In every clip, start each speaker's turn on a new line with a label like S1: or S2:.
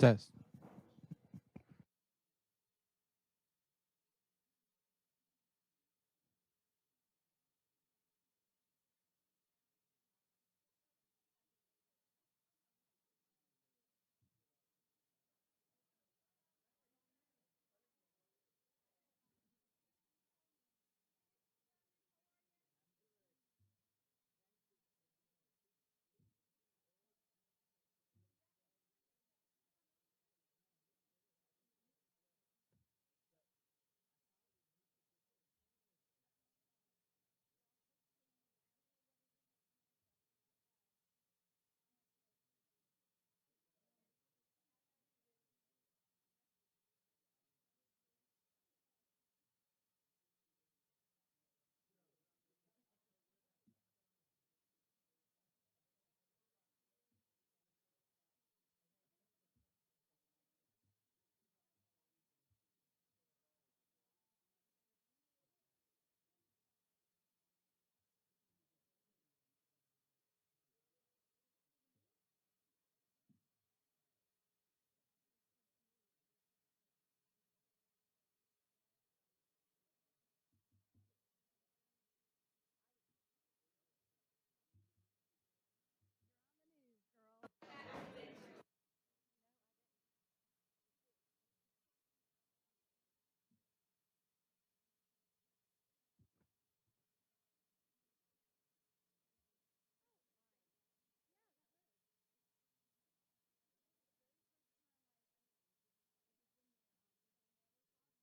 S1: Test.
S2: Yes, 140 bags of hamburger eggs. I finished that yesterday. But I tell you what, I took a nap this afternoon. I I came to that luncheon thing, and then I told James, I said, I can't go anymore. I went there and I slept an hour and a half. I said, I can't. I am out of gas. You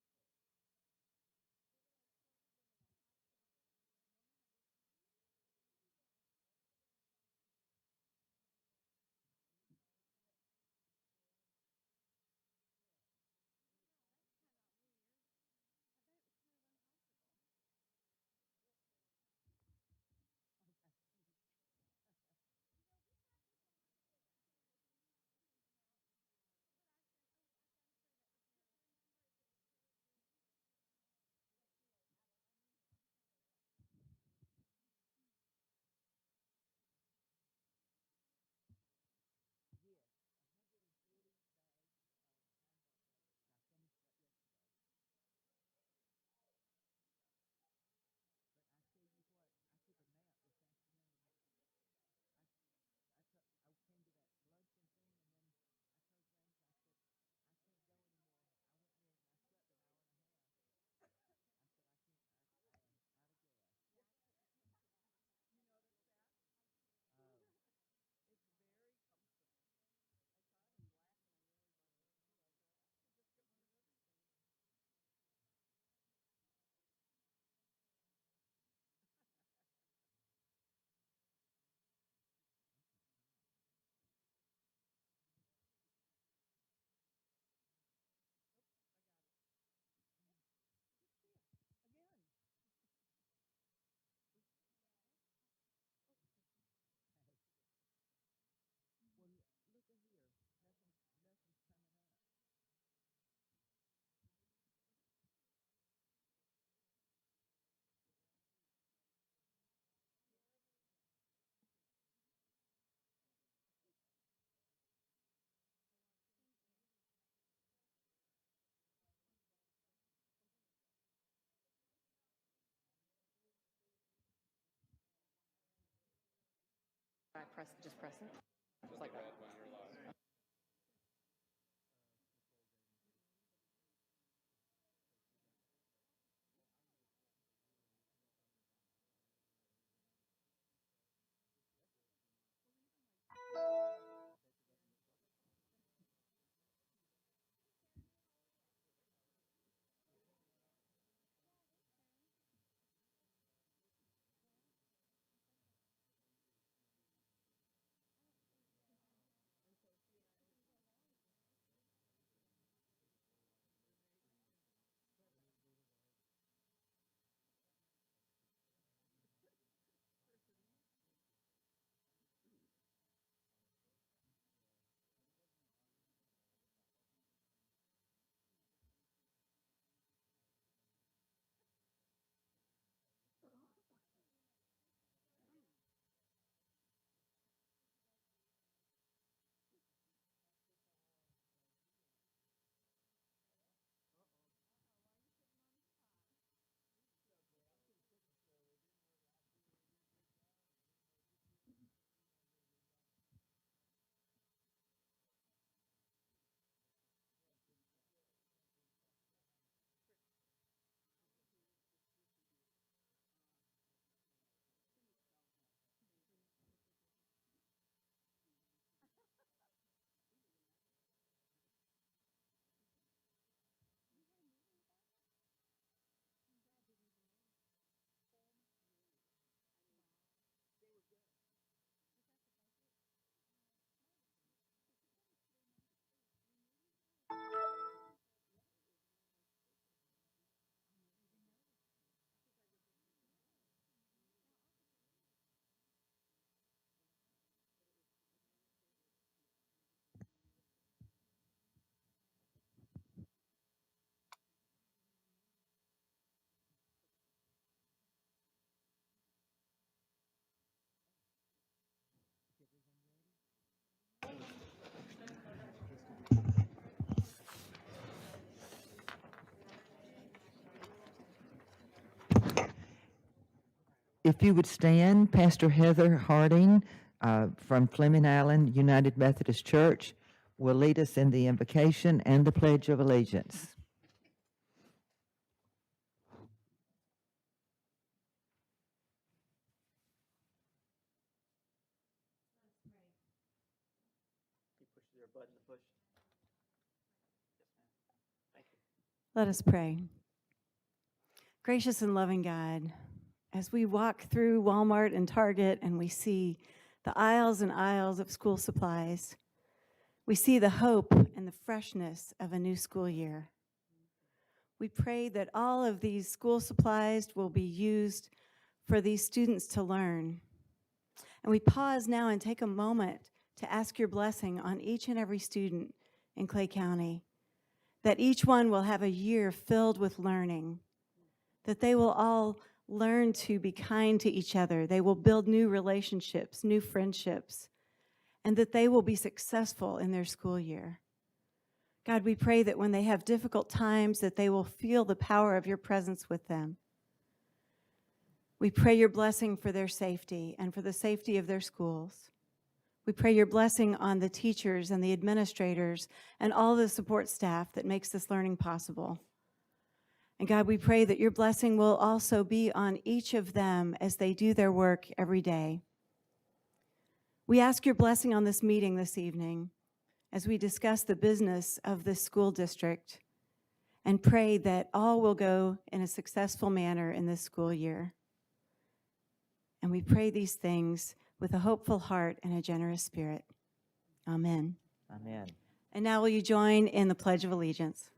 S2: notice that? Oh, it's very comfortable. I saw it in black, and I really like it too. I thought I should just get one of everything. Oops, I got it. Just see it again. Hey, well, look at here. Nothing's coming up.
S3: I press, just press it. Just like that.
S2: If you would stand, Pastor Heather Harding from Fleming Island United Methodist Church will lead us in the invocation and the Pledge of Allegiance.
S1: Let us pray. Gracious and loving God, as we walk through Walmart and Target and we see the aisles and aisles of school supplies, we see the hope and the freshness of a new school year. We pray that all of these school supplies will be used for these students to learn. And we pause now and take a moment to ask your blessing on each and every student in Clay County, that each one will have a year filled with learning, that they will all learn to be kind to each other, they will build new relationships, new friendships, and that they will be successful in their school year. God, we pray that when they have difficult times, that they will feel the power of your presence with them. We pray your blessing for their safety and for the safety of their schools. We pray your blessing on the teachers and the administrators and all the support staff that makes this learning possible. And God, we pray that your blessing will also be on each of them as they do their work every day. We ask your blessing on this meeting this evening as we discuss the business of this school district and pray that all will go in a successful manner in this school year. And we pray these things with a hopeful heart and a generous spirit. Amen.
S2: Amen.
S1: And now will you join in the Pledge of Allegiance?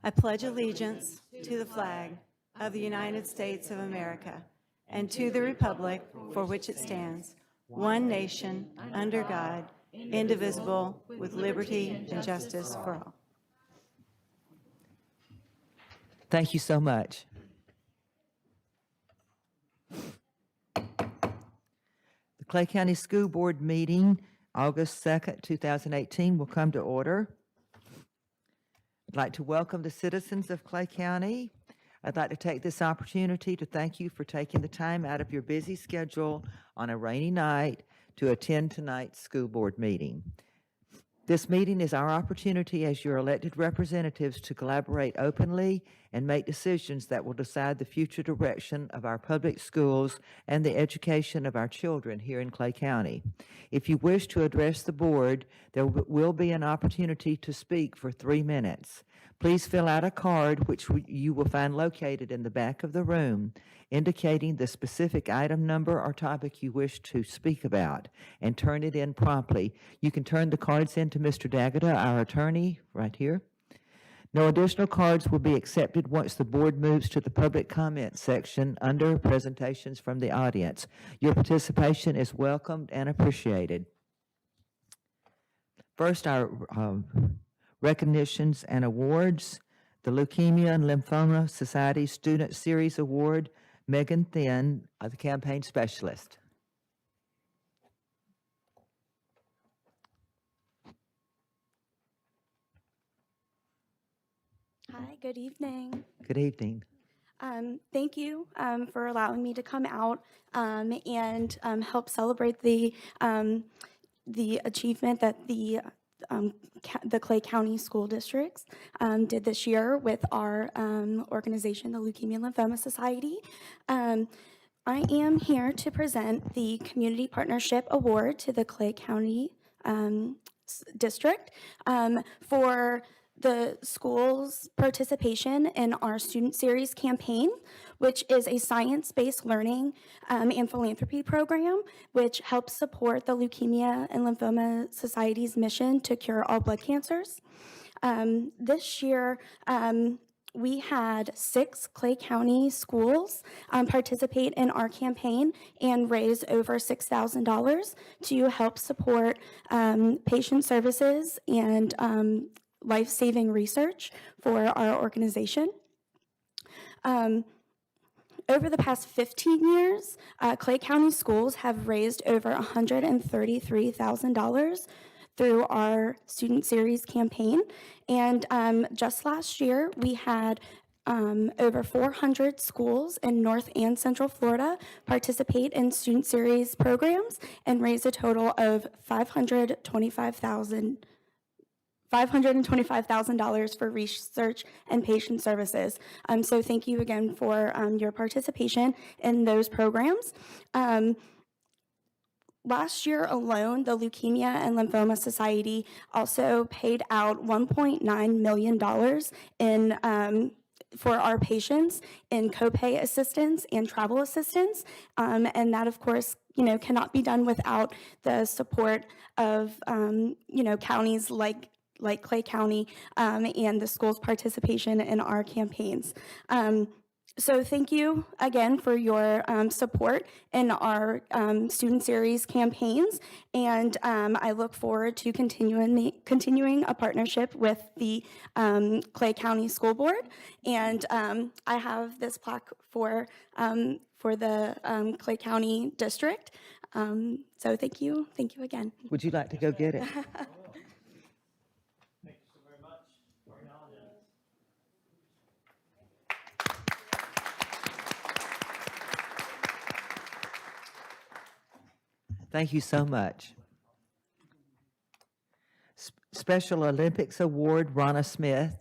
S1: I pledge allegiance to the flag of the United States of America and to the republic for which it stands, one nation, under God, indivisible, with liberty and justice for all.
S2: Thank you so much. The Clay County School Board meeting, August 2nd, 2018, will come to order. I'd like to welcome the citizens of Clay County. I'd like to take this opportunity to thank you for taking the time out of your busy schedule on a rainy night to attend tonight's school board meeting. This meeting is our opportunity as your elected representatives to collaborate openly and make decisions that will decide the future direction of our public schools and the education of our children here in Clay County. If you wish to address the board, there will be an opportunity to speak for 3 minutes. Please fill out a card, which you will find located in the back of the room, indicating the specific item number or topic you wish to speak about, and turn it in promptly. You can turn the cards in to Mr. D'Agata, our attorney, right here. No additional cards will be accepted once the board moves to the public comment section under presentations from the audience. Your participation is welcomed and appreciated. First, our recognitions and awards. The Leukemia and Lymphoma Society Student Series Award, Megan Thin, the campaign specialist.
S4: Hi, good evening.
S2: Good evening.
S4: Thank you for allowing me to come out and help celebrate the achievement that the Clay County School Districts did this year with our organization, the Leukemia and Lymphoma Society. I am here to present the Community Partnership Award to the Clay County District for the school's participation in our Student Series campaign, which is a science-based learning and philanthropy program, which helps support the Leukemia and Lymphoma Society's mission to cure all blood cancers. This year, we had 6 Clay County schools participate in our campaign and raise over $6,000 to help support patient services and life-saving research for our organization. Over the past 15 years, Clay County schools have raised over $133,000 through our Student Series campaign. And just last year, we had over 400 schools in North and Central Florida participate in Student Series programs and raise a total of $525,000 for research and patient services. So thank you again for your participation in those programs. Last year alone, the Leukemia and Lymphoma Society also paid out $1.9 million in for our patients in copay assistance and travel assistance, and that, of course, cannot be done without the support of counties like Clay County and the school's participation in our campaigns. So thank you again for your support in our Student Series campaigns, and I look forward to continuing a partnership with the Clay County School Board. And I have this plaque for the Clay County District. So thank you again.
S2: Would you like to go get it?
S5: Thank you so very much for acknowledging us.
S2: Thank you so much. Special Olympics Award, Ronna Smith.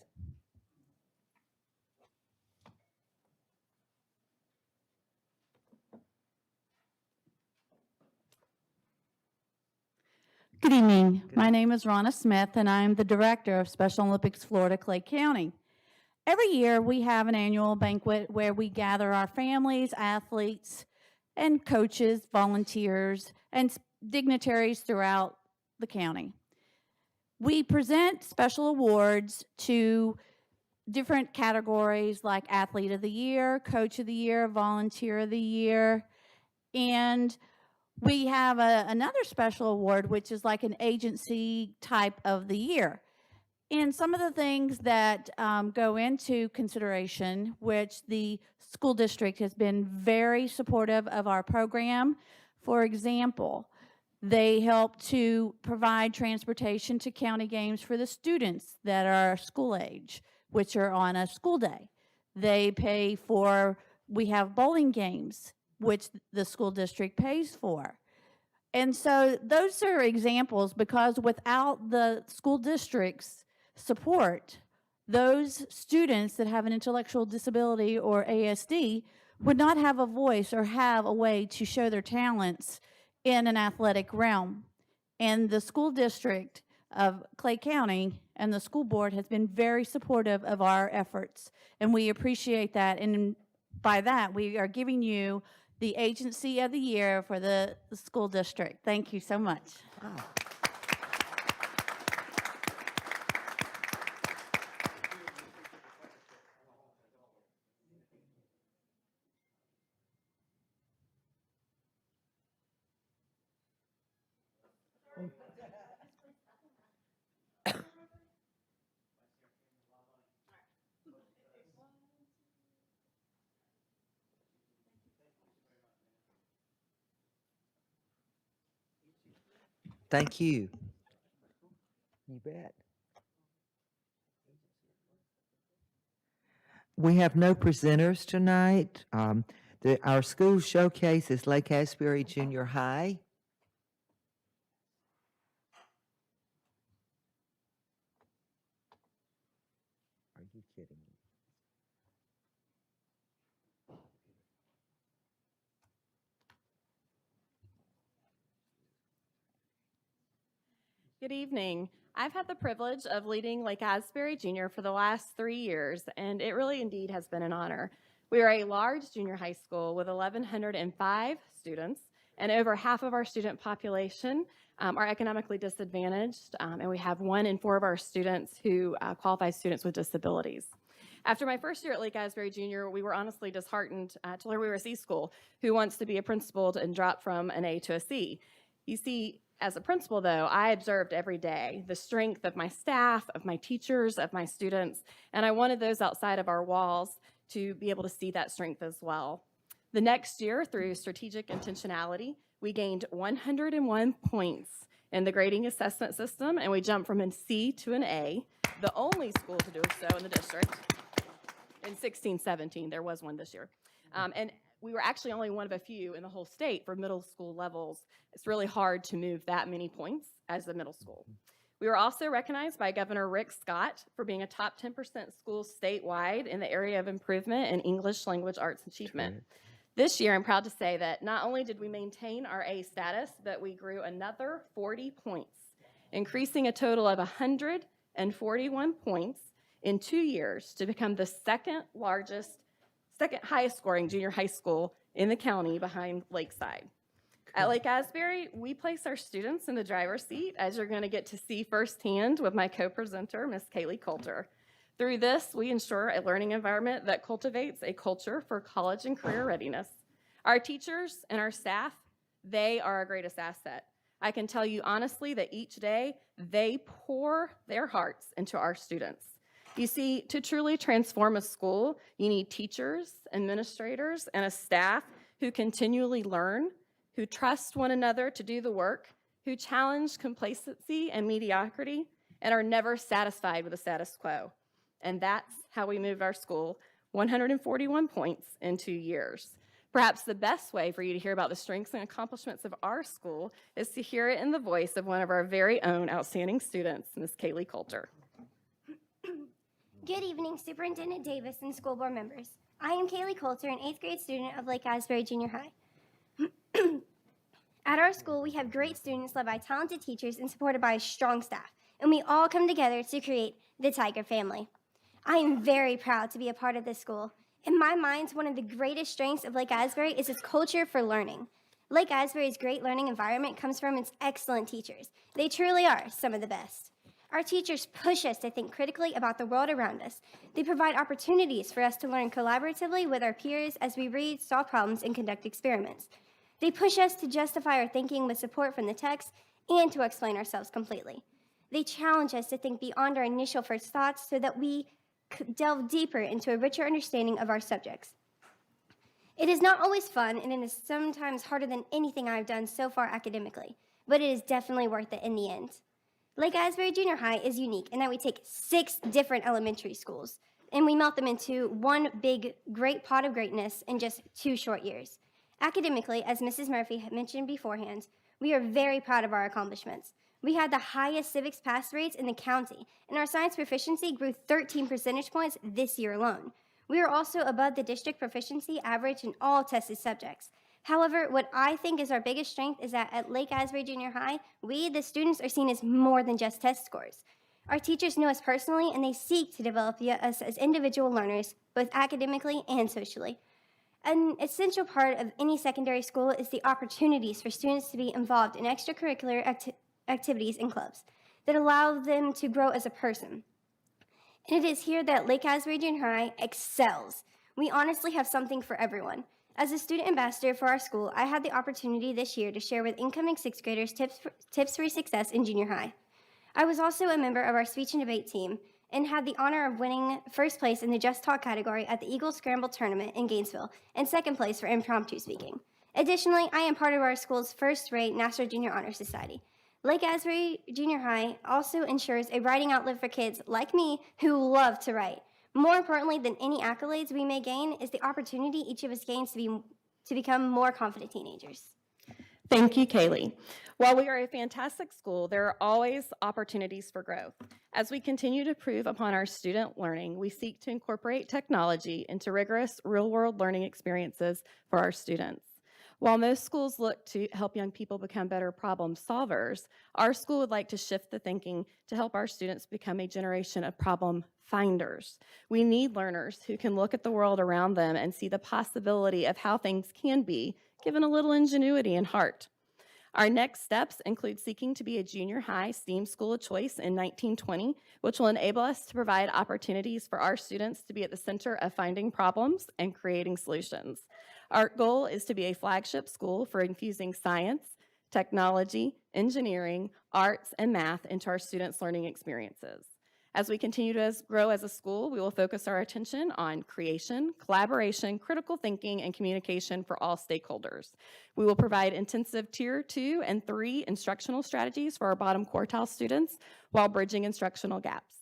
S6: Good evening. My name is Ronna Smith, and I'm the Director of Special Olympics Florida, Clay County. Every year, we have an annual banquet where we gather our families, athletes, and coaches, volunteers, and dignitaries throughout the county. We present special awards to different categories like Athlete of the Year, Coach of the Year, Volunteer of the Year, and we have another special award, which is like an agency type of the year. And some of the things that go into consideration, which the school district has been very supportive of our program. For example, they help to provide transportation to county games for the students that are school age, which are on a school day. They pay for, we have bowling games, which the school district pays for. And so those are examples, because without the school district's support, those students that have an intellectual disability or ASD would not have a voice or have a way to show their talents in an athletic realm. And the school district of Clay County and the school board has been very supportive of our efforts, and we appreciate that. And by that, we are giving you the Agency of the Year for the school district. Thank you so much.
S2: Wow. Thank you. You bet. We have no presenters tonight. Our school showcase is Lake Asbury Junior High. Are you kidding me?
S7: Good evening. I've had the privilege of leading Lake Asbury Junior for the last 3 years, and it really indeed has been an honor. We are a large junior high school with 1,105 students, and over half of our student population are economically disadvantaged, and we have 1 in 4 of our students who qualify students with disabilities. After my first year at Lake Asbury Junior, we were honestly disheartened to learn we were a C school who wants to be a principal and drop from an A to a C. You see, as a principal, though, I observed every day the strength of my staff, of my teachers, of my students, and I wanted those outside of our walls to be able to see that strength as well. The next year, through strategic intentionality, we gained 101 points in the grading assessment system, and we jumped from a C to an A, the only school to do so in the district. in 16, 17. There was one this year. And we were actually only one of a few in the whole state for middle school levels. It's really hard to move that many points as a middle school. We were also recognized by Governor Rick Scott for being a top 10% school statewide in the area of improvement in English language arts achievement. This year, I'm proud to say that not only did we maintain our A status, but we grew another 40 points, increasing a total of 141 points in 2 years to become the second highest scoring junior high school in the county behind Lakeside. At Lake Asbury, we place our students in the driver's seat, as you're going to get to see firsthand with my co-presenter, Ms. Kaylee Coulter. Through this, we ensure a learning environment that cultivates a culture for college and career readiness. Our teachers and our staff, they are our greatest asset. I can tell you honestly that each day, they pour their hearts into our students. You see, to truly transform a school, you need teachers, administrators, and a staff who continually learn, who trust one another to do the work, who challenge complacency and mediocrity, and are never satisfied with the status quo. And that's how we moved our school 141 points in 2 years. Perhaps the best way for you to hear about the strengths and accomplishments of our school is to hear it in the voice of one of our very own outstanding students, Ms. Kaylee Coulter.
S8: Good evening, Superintendent Davis and school board members. I am Kaylee Coulter, an 8th grade student of Lake Asbury Junior High. At our school, we have great students led by talented teachers and supported by a strong staff, and we all come together to create the Tiger family. I am very proud to be a part of this school. In my mind, one of the greatest strengths of Lake Asbury is its culture for learning. Lake Asbury's great learning environment comes from its excellent teachers. They truly are some of the best. Our teachers push us to think critically about the world around us. They provide opportunities for us to learn collaboratively with our peers as we read, solve problems, and conduct experiments. They push us to justify our thinking with support from the text and to explain ourselves completely. They challenge us to think beyond our initial first thoughts so that we delve deeper into a richer understanding of our subjects. It is not always fun, and it is sometimes harder than anything I've done so far academically, but it is definitely worth it in the end. Lake Asbury Junior High is unique in that we take 6 different elementary schools, and we melt them into one big, great pot of greatness in just 2 short years. Academically, as Mrs. Murphy had mentioned beforehand, we are very proud of our accomplishments. We had the highest civics pass rates in the county, and our science proficiency grew 13 percentage points this year alone. We are also above the district proficiency average in all tested subjects. However, what I think is our biggest strength is that at Lake Asbury Junior High, we, the students, are seen as more than just test scores. Our teachers know us personally, and they seek to develop us as individual learners, both academically and socially. An essential part of any secondary school is the opportunities for students to be involved in extracurricular activities and clubs that allow them to grow as a person. And it is here that Lake Asbury Junior High excels. We honestly have something for everyone. As a student ambassador for our school, I had the opportunity this year to share with incoming 6th graders tips for success in junior high. I was also a member of our speech and debate team and had the honor of winning first place in the Just Talk category at the Eagle Scramble Tournament in Gainesville and second place for impromptu speaking. Additionally, I am part of our school's first-rate National Junior Honor Society. Lake Asbury Junior High also ensures a writing outlet for kids like me who love to write. More importantly than any accolades we may gain is the opportunity each of us gains to become more confident teenagers.
S7: Thank you, Kaylee. While we are a fantastic school, there are always opportunities for growth. As we continue to improve upon our student learning, we seek to incorporate technology into rigorous real-world learning experiences for our students. While most schools look to help young people become better problem solvers, our school would like to shift the thinking to help our students become a generation of problem finders. We need learners who can look at the world around them and see the possibility of how things can be, given a little ingenuity and heart. Our next steps include seeking to be a junior high STEAM school of choice in 1920, which will enable us to provide opportunities for our students to be at the center of finding problems and creating solutions. Our goal is to be a flagship school for infusing science, technology, engineering, arts, and math into our students' learning experiences. As we continue to grow as a school, we will focus our attention on creation, collaboration, critical thinking, and communication for all stakeholders. We will provide intensive Tier 2 and 3 instructional strategies for our bottom quartile students while bridging instructional gaps.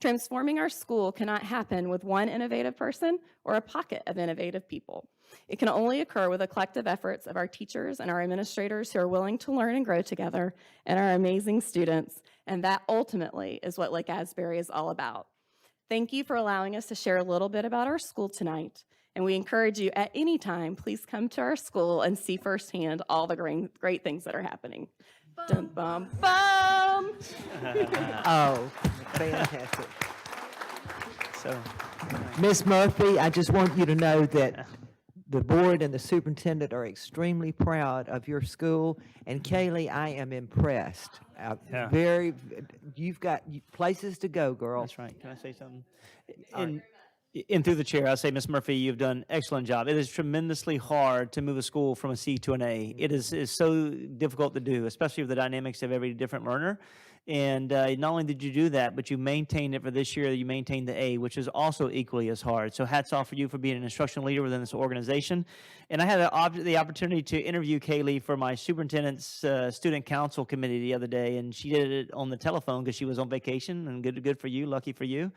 S7: Transforming our school cannot happen with one innovative person or a pocket of innovative people. It can only occur with the collective efforts of our teachers and our administrators who are willing to learn and grow together, and our amazing students, and that ultimately is what Lake Asbury is all about. Thank you for allowing us to share a little bit about our school tonight, and we encourage you at any time, please come to our school and see firsthand all the great things that are happening. Dum, bum, bum.
S2: Oh, fantastic. So, Ms. Murphy, I just want you to know that the board and the superintendent are extremely proud of your school. And Kaylee, I am impressed.
S5: Yeah.
S2: You've got places to go, girl.
S5: That's right. Can I say something? And through the chair, I'll say, Ms. Murphy, you've done an excellent job. It is tremendously hard to move a school from a C to an A. It is so difficult to do, especially with the dynamics of every different learner. And not only did you do that, but you maintained it for this year. You maintained the A, which is also equally as hard. So hats off for you for being an instructional leader within this organization. And I had the opportunity to interview Kaylee for my superintendent's student council committee the other day, and she did it on the telephone because she was on vacation. And good for you, lucky for you.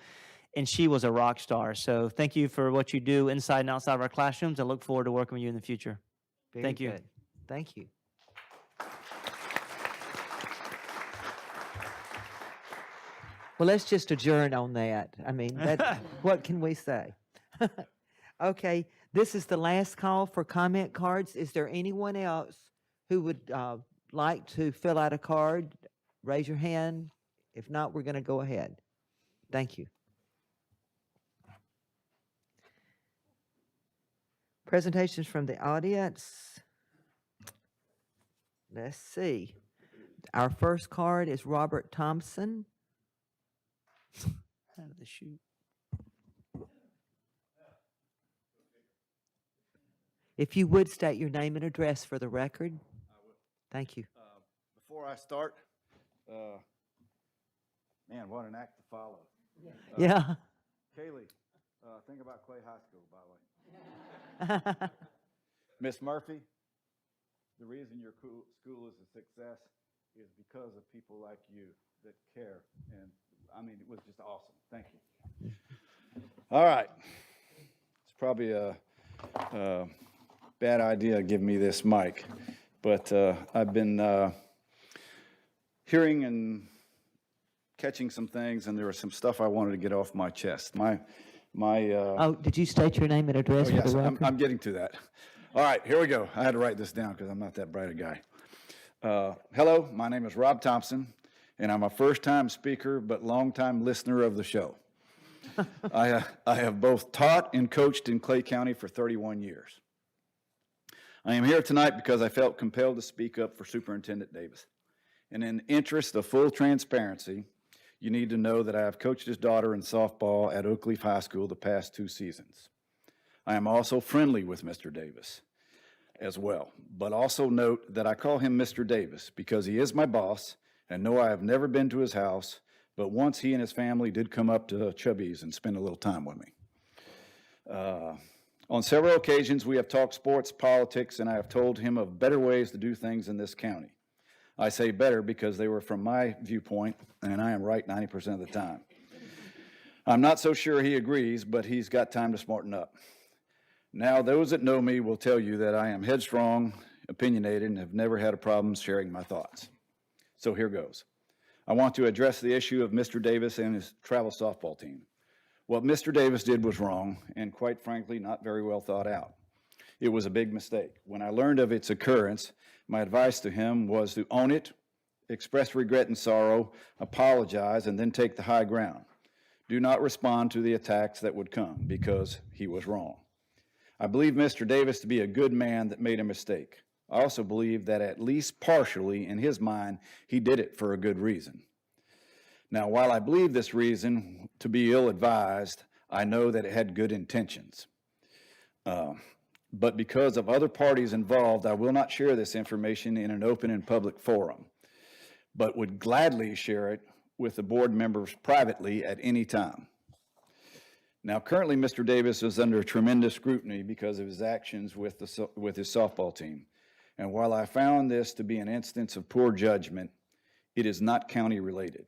S5: And she was a rock star. So thank you for what you do inside and outside of our classrooms. I look forward to working with you in the future.
S2: Very
S5: Thank you.
S2: good. Thank you. Well, let's just adjourn on that. I mean, what can we say? Okay, this is the last call for comment cards. Is there anyone else who would like to fill out a card? Raise your hand. If not, we're going to go ahead. Thank you. Presentations from the audience. Let's see. Our first card is Robert Thompson.
S5: Out of the chute.
S2: If you would state your name and address for the record.
S9: I will.
S2: Thank you.
S9: Before I start, man, what an act to follow.
S2: Yeah.
S9: Kaylee, think about Clay High School, by the way. Miss Murphy, the reason your school is a success is because of people like you that care. And I mean, it was just awesome. Thank you. All right. It's probably a bad idea giving me this mic, but I've been hearing and catching some things, and there was some stuff I wanted to get off my chest.
S2: Oh, did you state your name and address for
S9: yes,
S2: the record?
S9: I'm getting to that. All right, here we go. I had to write this down because I'm not that bright a guy. Hello, my name is Rob Thompson, and I'm a first-time speaker but long-time listener of the show. I have both taught and coached in Clay County for 31 years. I am here tonight because I felt compelled to speak up for Superintendent Davis. And in the interest of full transparency, you need to know that I have coached his daughter in softball at Oakleaf High School the past 2 seasons. I am also friendly with Mr. Davis as well, but also note that I call him Mr. Davis because he is my boss, and no, I have never been to his house, but once he and his family did come up to Chubby's and spend a little time with me. On several occasions, we have talked sports, politics, and I have told him of better ways to do things in this county. I say better because they were from my viewpoint, and I am right 90% of the time. I'm not so sure he agrees, but he's got time to smarten up. Now, those that know me will tell you that I am headstrong, opinionated, and have never had a problem sharing my thoughts. So here goes. I want to address the issue of Mr. Davis and his travel softball team. What Mr. Davis did was wrong and, quite frankly, not very well thought out. It was a big mistake. When I learned of its occurrence, my advice to him was to own it, express regret and sorrow, apologize, and then take the high ground. Do not respond to the attacks that would come because he was wrong. I believe Mr. Davis to be a good man that made a mistake. I also believe that at least partially in his mind, he did it for a good reason. Now, while I believe this reason to be ill-advised, I know that it had good intentions. But because of other parties involved, I will not share this information in an open and public forum, but would gladly share it with the board members privately at any time. Now, currently, Mr. Davis is under tremendous scrutiny because of his actions with his softball team. And while I found this to be an instance of poor judgment, it is not county related.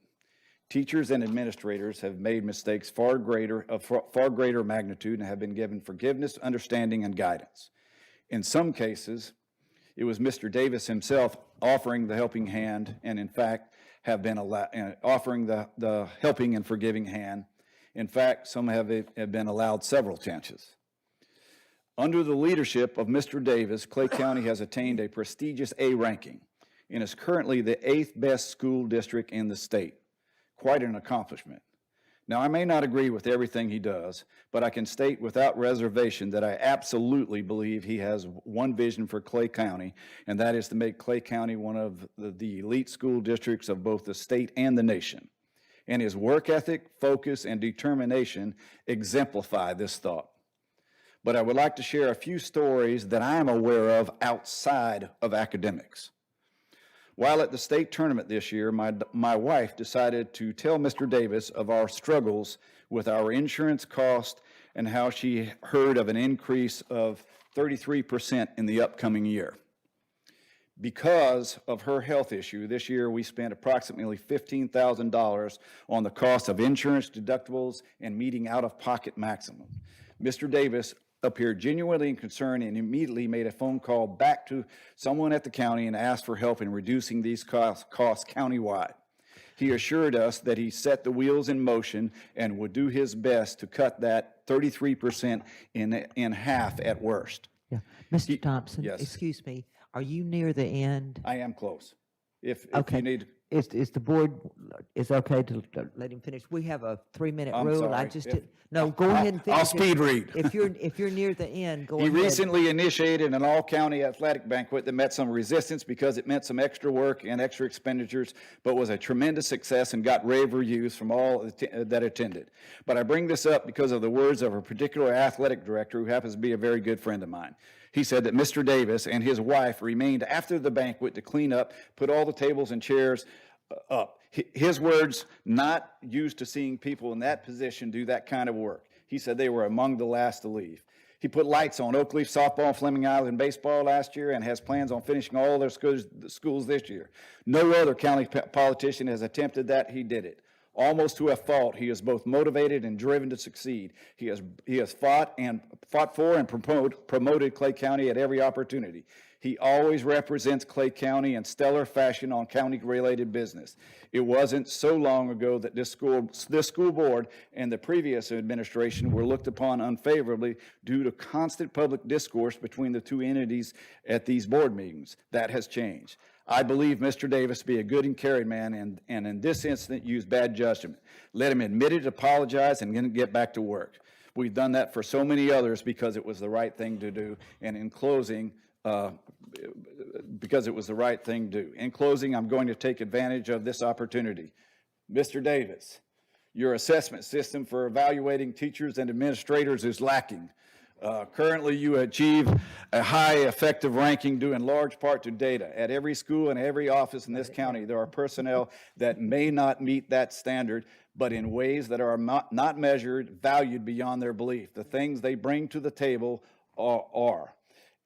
S9: Teachers and administrators have made mistakes far greater magnitude and have been given forgiveness, understanding, and guidance. In some cases, it was Mr. Davis himself offering the helping hand, and in fact, have been offering the helping and forgiving hand. In fact, some have been allowed several chances. Under the leadership of Mr. Davis, Clay County has attained a prestigious A ranking and is currently the 8th best school district in the state. Quite an accomplishment. Now, I may not agree with everything he does, but I can state without reservation that I absolutely believe he has one vision for Clay County, and that is to make Clay County one of the elite school districts of both the state and the nation. And his work ethic, focus, and determination exemplify this thought. But I would like to share a few stories that I am aware of outside of academics. While at the state tournament this year, my wife decided to tell Mr. Davis of our struggles with our insurance cost and how she heard of an increase of 33% in the upcoming year. Because of her health issue, this year we spent approximately $15,000 on the cost of insurance deductibles and meeting out-of-pocket maximum. Mr. Davis appeared genuinely concerned and immediately made a phone call back to someone at the county and asked for help in reducing these costs countywide. He assured us that he set the wheels in motion and would do his best to cut that 33% in half at worst.
S2: Yeah. Mr. Thompson,
S9: yes.
S2: excuse me, are you near the end?
S9: I am close. If
S2: Okay.
S9: you need,
S2: Is the board, is okay to let him finish? We have a 3-minute
S9: I'm
S2: rule. I
S9: sorry.
S2: just
S9: If-
S2: did, no, go ahead and finish.
S9: I'll
S2: it.
S9: speed read.
S2: If you're near the end, go
S9: He
S2: ahead.
S9: recently initiated an all-county athletic banquet that met some resistance because it meant some extra work and extra expenditures, but was a tremendous success and got rave reviews from all that attended. But I bring this up because of the words of a particular athletic director who happens to be a very good friend of mine. He said that Mr. Davis and his wife remained after the banquet to clean up, put all the tables and chairs up. His words, not used to seeing people in that position do that kind of work. He said they were among the last to leave. He put lights on Oakleaf softball, Fleming Island baseball last year, and has plans on finishing all their schools this year. No other county politician has attempted that. He did it. Almost to a fault, he is both motivated and driven to succeed. He has fought for and promoted Clay County at every opportunity. He always represents Clay County in stellar fashion on county-related business. It wasn't so long ago that this school board and the previous administration were looked upon unfavorably due to constant public discourse between the two entities at these board meetings. That has changed. I believe Mr. Davis to be a good and caring man, and in this incident used bad judgment. Let him admit it, apologize, and then get back to work. We've done that for so many others because it was the right thing to do. And in closing, because it was the right thing to do. In closing, I'm going to take advantage of this opportunity. Mr. Davis, your assessment system for evaluating teachers and administrators is lacking. Currently, you achieve a high effective ranking due in large part to data. At every school and every office in this county, there are personnel that may not meet that standard, but in ways that are not measured, valued beyond their belief. The things they bring to the table are.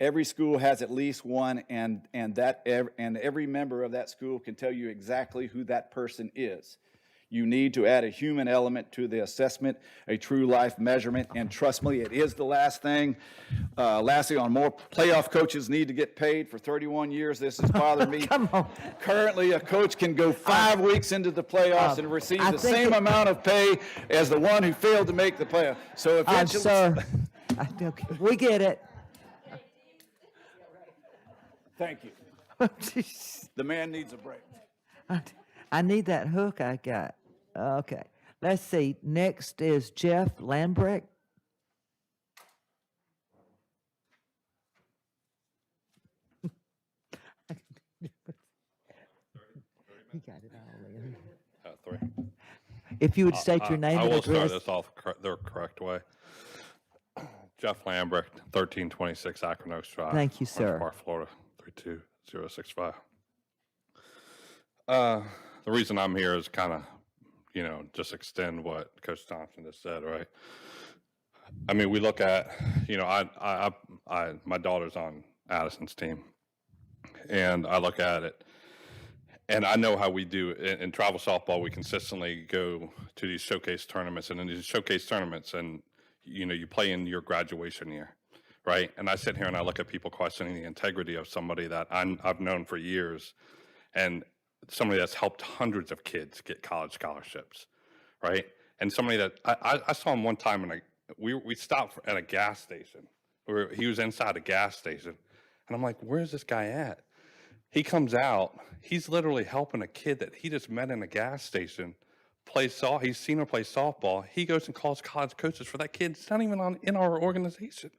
S9: Every school has at least one, and every member of that school can tell you exactly who that person is. You need to add a human element to the assessment, a true life measurement, and trust me, it is the last thing. Lastly, on more playoff coaches need to get paid. For 31 years, this has bothered me.
S2: Come on.
S9: Currently, a coach can go 5 weeks into the playoffs and receive
S2: I
S9: the
S2: think
S9: same
S2: it-
S9: amount of pay as the one who failed to make the playoff. So eventually,
S2: Sir, okay, we get it.
S9: thank you. The man needs a break.
S2: I need that hook I got. Okay, let's see. Next is Jeff Lambrecht. He got it all in.
S10: 3.
S2: If you would state your name
S10: I
S2: and
S10: will start
S2: address.
S10: this off the correct way. Jeff Lambrecht, 1326 Akron Oaks Drive.
S2: Thank you,
S10: Orange
S2: sir.
S10: Park, Florida, 32065. The reason I'm here is kind of, just extend what Coach Thompson just said, right? I mean, we look at, my daughter's on Addison's team, and I look at it, And I know how we do in travel softball. We consistently go to these showcase tournaments, and in these showcase tournaments, and you play in your graduation year, right? And I sit here and I look at people questioning the integrity of somebody that I've known for years, and somebody that's helped hundreds of kids get college scholarships, right? And somebody that I saw him one time, and we stopped at a gas station. He was inside a gas station, and I'm like, "Where's this guy at?" He comes out. He's literally helping a kid that he just met in a gas station He's seen her play softball. He goes and calls college coaches for that kid. It's not even in our organization.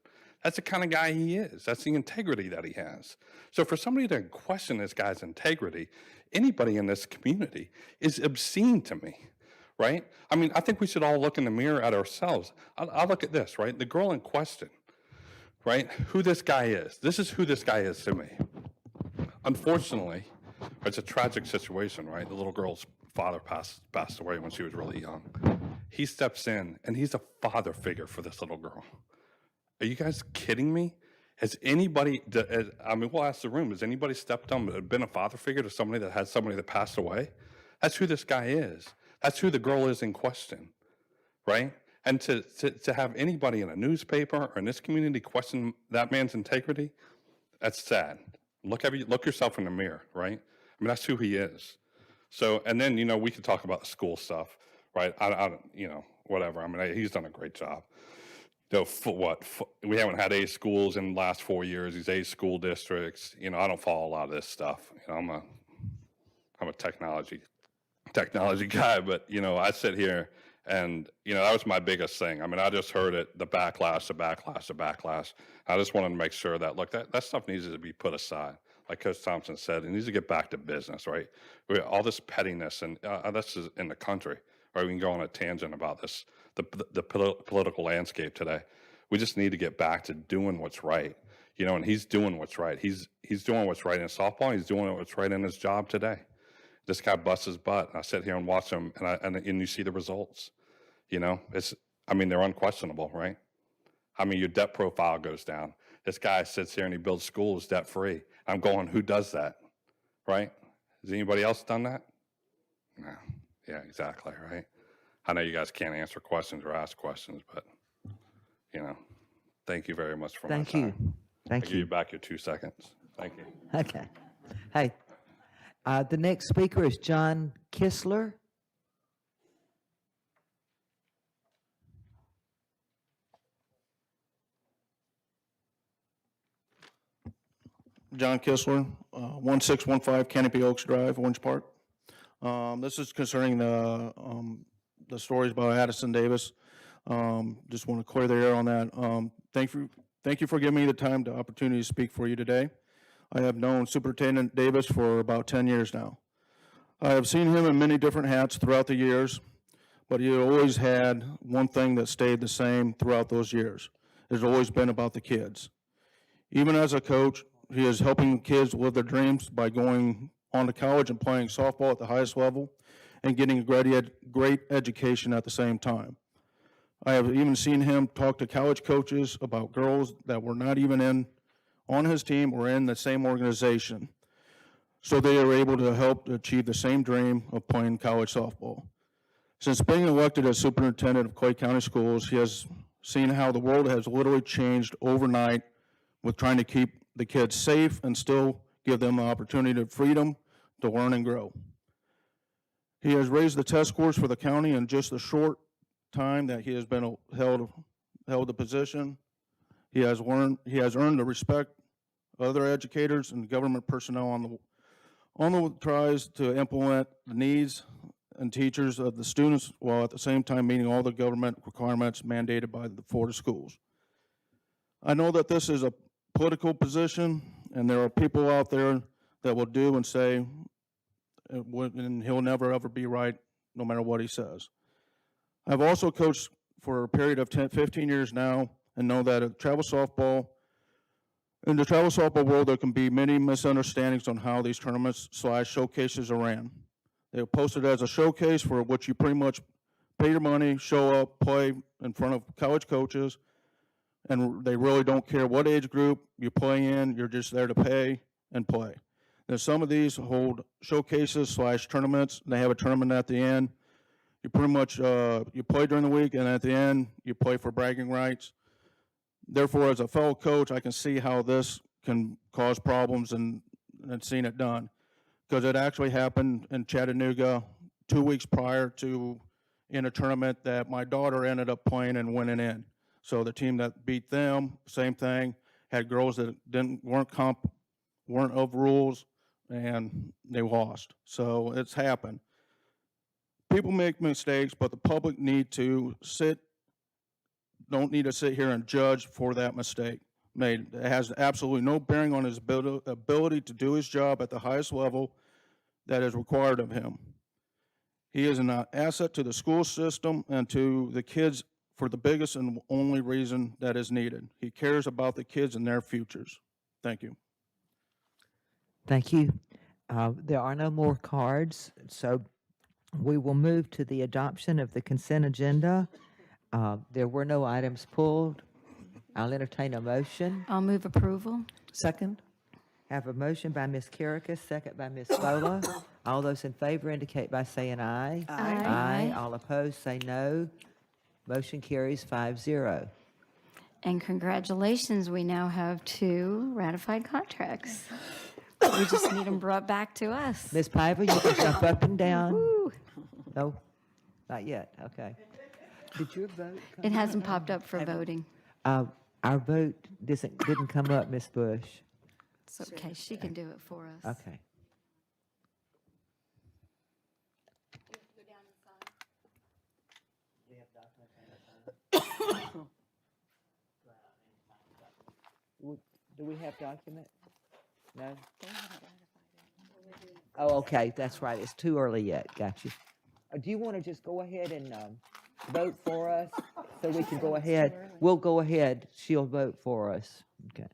S10: That's the kind of guy he is. That's the integrity that he has. So for somebody to question this guy's integrity, anybody in this community, is obscene to me, right? I mean, I think we should all look in the mirror at ourselves. I look at this, right? The girl in question, right? Who this guy is. This is who this guy is to me. Unfortunately, it's a tragic situation, right? The little girl's father passed away when she was really young. He steps in, and he's a father figure for this little girl. Are you guys kidding me? Has anybody, I mean, we'll ask the room, has anybody stepped on, been a father figure to somebody that has somebody that passed away? That's who this guy is. That's who the girl is in question, right? And to have anybody in a newspaper or in this community question that man's integrity, that's sad. Look yourself in the mirror, right? I mean, that's who he is. So, and then, we could talk about the school stuff, right? Whatever. I mean, he's done a great job. We haven't had A schools in the last 4 years, these A school districts. I don't follow a lot of this stuff. I'm a technology guy, but, I sit here and, that was my biggest thing. I mean, I just heard it, the backlash. I just wanted to make sure that, look, that stuff needs to be put aside. Like Coach Thompson said, it needs to get back to business, right? All this pettiness, and this is in the country, right? We can go on a tangent about this, the political landscape today. We just need to get back to doing what's right, and he's doing what's right. He's doing what's right in softball. He's doing what's right in his job today. This guy busts his butt. And I sit here and watch him, and you see the results. They're unquestionable, right? I mean, your debt profile goes down. This guy sits here and he builds schools debt-free. I'm going, who does that, right? Has anybody else done that? No. Yeah, exactly, right? I know you guys can't answer questions or ask questions, but, thank you very much for my time.
S2: Thank you. Thank
S10: I'll give
S2: you.
S10: you back your 2 seconds. Thank you.
S2: Okay. Hey, the next speaker is John Kistler.
S11: John Kistler, 1615 Canopy Oaks Drive, Orange Park. This is concerning the stories about Addison Davis. Just want to clear the air on that. Thank you for giving me the time, the opportunity to speak for you today. I have known Superintendent Davis for about 10 years now. I have seen him in many different hats throughout the years, but he always had one thing that stayed the same throughout those years. It's always been about the kids. Even as a coach, he is helping kids live their dreams by going on to college and playing softball at the highest level and getting a great education at the same time. I have even seen him talk to college coaches about girls that were not even on his team or in the same organization, so they are able to help achieve the same dream of playing college softball. Since being elected as superintendent of Clay County Schools, he has seen how the world has literally changed overnight with trying to keep the kids safe and still give them the opportunity of freedom to learn and grow. He has raised the test scores for the county in just a short time that he has been held the position. He has earned the respect of other educators and government personnel on the tries to implement the needs and teachers of the students while at the same time meeting all the government requirements mandated by the Florida schools. I know that this is a political position, and there are people out there that will do and say, and he'll never ever be right no matter what he says. I've also coached for a period of 15 years now and know that in the travel softball world, there can be many misunderstandings on how these tournaments / showcases are ran. They're posted as a showcase for which you pretty much pay your money, show up, play in front of college coaches, and they really don't care what age group you play in. You're just there to pay and play. Now, some of these hold showcases / tournaments, and they have a tournament at the end. You pretty much, you play during the week, and at the end, you play for bragging rights. Therefore, as a fellow coach, I can see how this can cause problems and seen it done. Because it actually happened in Chattanooga 2 weeks prior to, in a tournament that my daughter ended up playing and winning in. So the team that beat them, same thing, had girls that weren't of rules, and they lost. So it's happened. People make mistakes, but the public don't need to sit here and judge for that mistake made. It has absolutely no bearing on his ability to do his job at the highest level that is required of him. He is an asset to the school system and to the kids for the biggest and only reason that is needed. He cares about the kids and their futures. Thank you.
S2: Thank you. There are no more cards, so we will move to the adoption of the consent agenda. There were no items pulled. I'll entertain a motion.
S6: I'll move approval.
S12: Second?
S2: Have a motion by Ms. Caracas, second by Ms. Bola. All those in favor indicate by saying aye.
S6: Aye.
S2: Aye. All opposed, say no. Motion carries 5-0.
S13: And congratulations, we now have 2 ratified contracts. We just need them brought back to us.
S2: Ms. Piper, you can jump up and down. No, not yet, okay. Did your vote come?
S13: It hasn't popped up for voting.
S2: Our vote didn't come up, Ms. Bush.
S13: It's okay, she can do it for us.
S2: Okay. Do we have document? No? Oh, okay, that's right. It's too early yet. Got you. Do you want to just go ahead and vote for us so we can go ahead? We'll go ahead. She'll vote for us. Okay.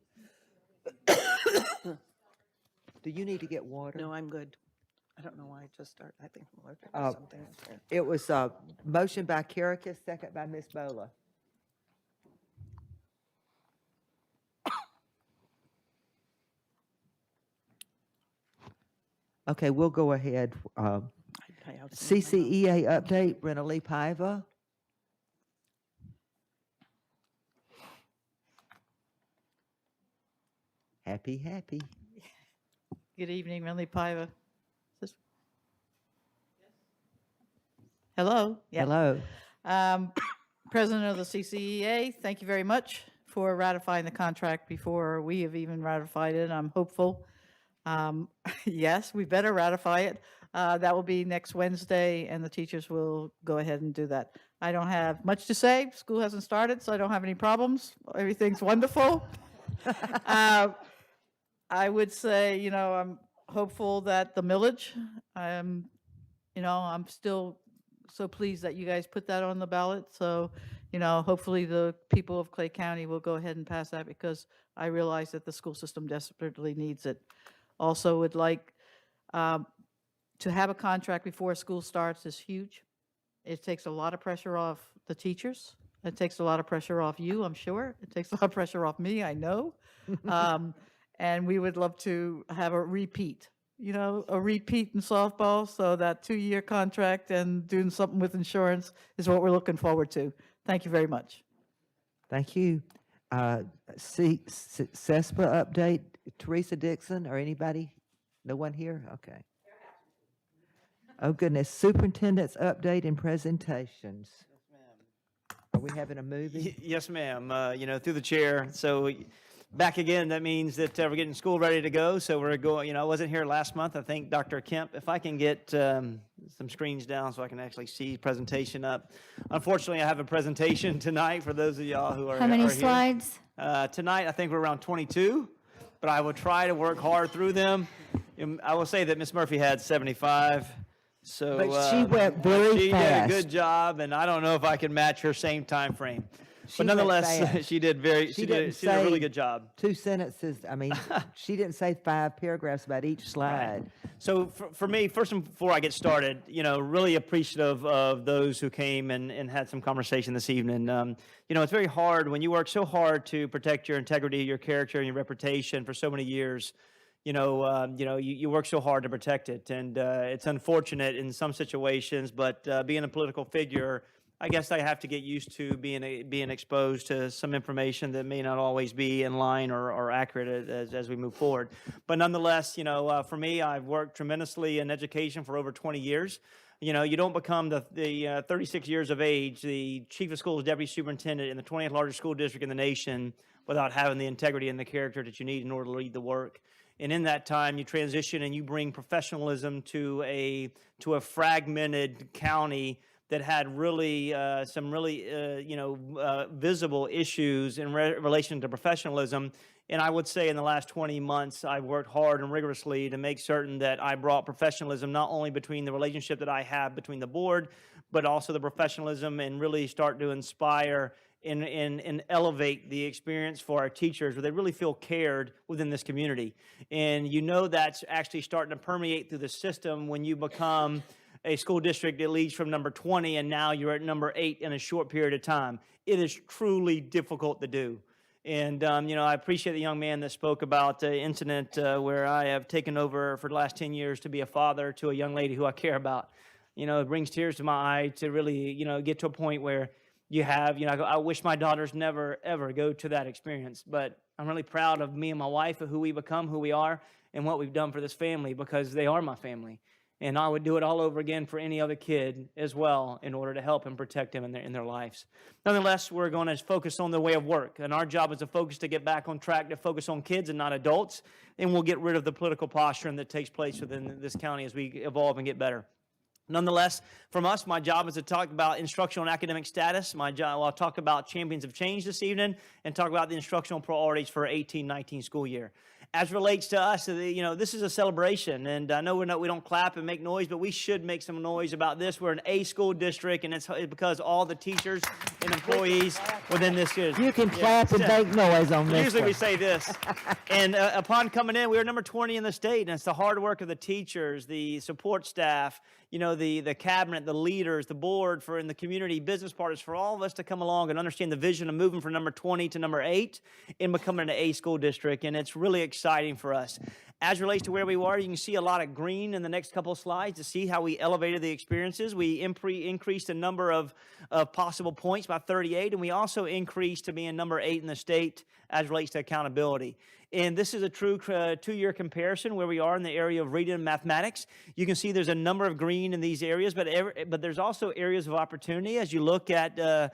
S2: Do you need to get water?
S12: No, I'm good. I don't know why I just started. I think I'm allergic or something.
S2: It was a motion by Caracas, second by Ms. Bola. Okay, we'll go ahead. CCEA update, Brenda Lee Paiva. Happy.
S14: Good evening, Renly Paiva. Hello? Yeah.
S2: Hello.
S14: President of the CCEA, thank you very much for ratifying the contract before we have even ratified it. I'm hopeful. Yes, we better ratify it. That will be next Wednesday, and the teachers will go ahead and do that. I don't have much to say. School hasn't started, so I don't have any problems. Everything's wonderful. I would say, I'm hopeful that the millage, I'm still so pleased that you guys put that on the ballot. So, hopefully the people of Clay County will go ahead and pass that because I realize that the school system desperately needs it. Also would like to have a contract before school starts is huge. It takes a lot of pressure off the teachers. It takes a lot of pressure off you, I'm sure. It takes a lot of pressure off me, I know. And we would love to have a repeat in softball. So that 2-year contract and doing something with insurance is what we're looking forward to. Thank you very much.
S2: Thank you. CESPA update, Teresa Dixon or anybody? No one here? Okay. Oh, goodness. Superintendent's update and presentations. Are we having a movie?
S5: Yes, ma'am. Through the chair. So back again, that means that we're getting school ready to go. So we're going, I wasn't here last month. I think Dr. Kemp, if I can get some screens down so I can actually see presentation up. Unfortunately, I have a presentation tonight for those of y'all who are
S13: How many
S5: here.
S13: slides?
S5: Tonight, I think we're around 22, but I will try to work hard through them. I will say that Ms. Murphy had 75. So
S2: But she went very
S5: she
S2: fast.
S5: did a good job, and I don't know if I can match her same time frame.
S2: She
S5: But
S2: went
S5: nonetheless,
S2: fast.
S5: she did she did a really good job.
S2: 2 sentences. I mean, she didn't say 5 paragraphs about each slide.
S5: So for me, first and before I get started, really appreciative of those who came and had some conversation this evening. It's very hard when you work so hard to protect your integrity, your character, and your reputation for so many years. you work so hard to protect it. And it's unfortunate in some situations, but being a political figure, I guess I have to get used to being exposed to some information that may not always be in line or accurate as we move forward. But nonetheless, for me, I've worked tremendously in education for over 20 years. You don't become the 36 years of age, the chief of schools deputy superintendent in the 20th largest school district in the nation without having the integrity and the character that you need in order to lead the work. And in that time, you transition and you bring professionalism to a fragmented county that had really some really visible issues in relation to professionalism. And I would say in the last 20 months, I've worked hard and rigorously to make certain that I brought professionalism not only between the relationship that I have between the board, but also the professionalism, and really start to inspire and elevate the experience for our teachers where they really feel cared within this community. And that's actually starting to permeate through the system when you become a school district that leads from number 20 and now you're at number 8 in a short period of time. It is truly difficult to do. And, I appreciate the young man that spoke about the incident where I have taken over for the last 10 years to be a father to a young lady who I care about. It brings tears to my eye to really, get to a point where you have, I wish my daughters never, ever go to that experience. But I'm really proud of me and my wife, of who we become, who we are, and what we've done for this family, because they are my family. And I would do it all over again for any other kid as well in order to help and protect them in their lives. Nonetheless, we're going to focus on the way of work. And our job is to focus to get back on track, to focus on kids and not adults. And we'll get rid of the political posturing that takes place within this county as we evolve and get better. Nonetheless, from us, my job is to talk about instructional and academic status. I'll talk about Champions of Change this evening and talk about the instructional priorities for 18-19 school year. As relates to us, this is a celebration, and I know we don't clap and make noise, but we should make some noise about this. We're an A school district, and it's because all the teachers and employees within this is.
S12: You can clap and make noise on this
S5: Usually
S12: one.
S5: we say this. And upon coming in, we were number 20 in the state, and it's the hard work of the teachers, the support staff, the cabinet, the leaders, the board in the community, business partners, for all of us to come along and understand the vision of moving from number 20 to number 8 and becoming an A school district. And it's really exciting for us. As relates to where we are, you can see a lot of green in the next couple of slides to see how we elevated the experiences. We increased the number of possible points by 38, and we also increased to being number 8 in the state as relates to accountability. And this is a true two-year comparison where we are in the area of reading and mathematics. You can see there's a number of green in these areas, but there's also areas of opportunity. As you look at our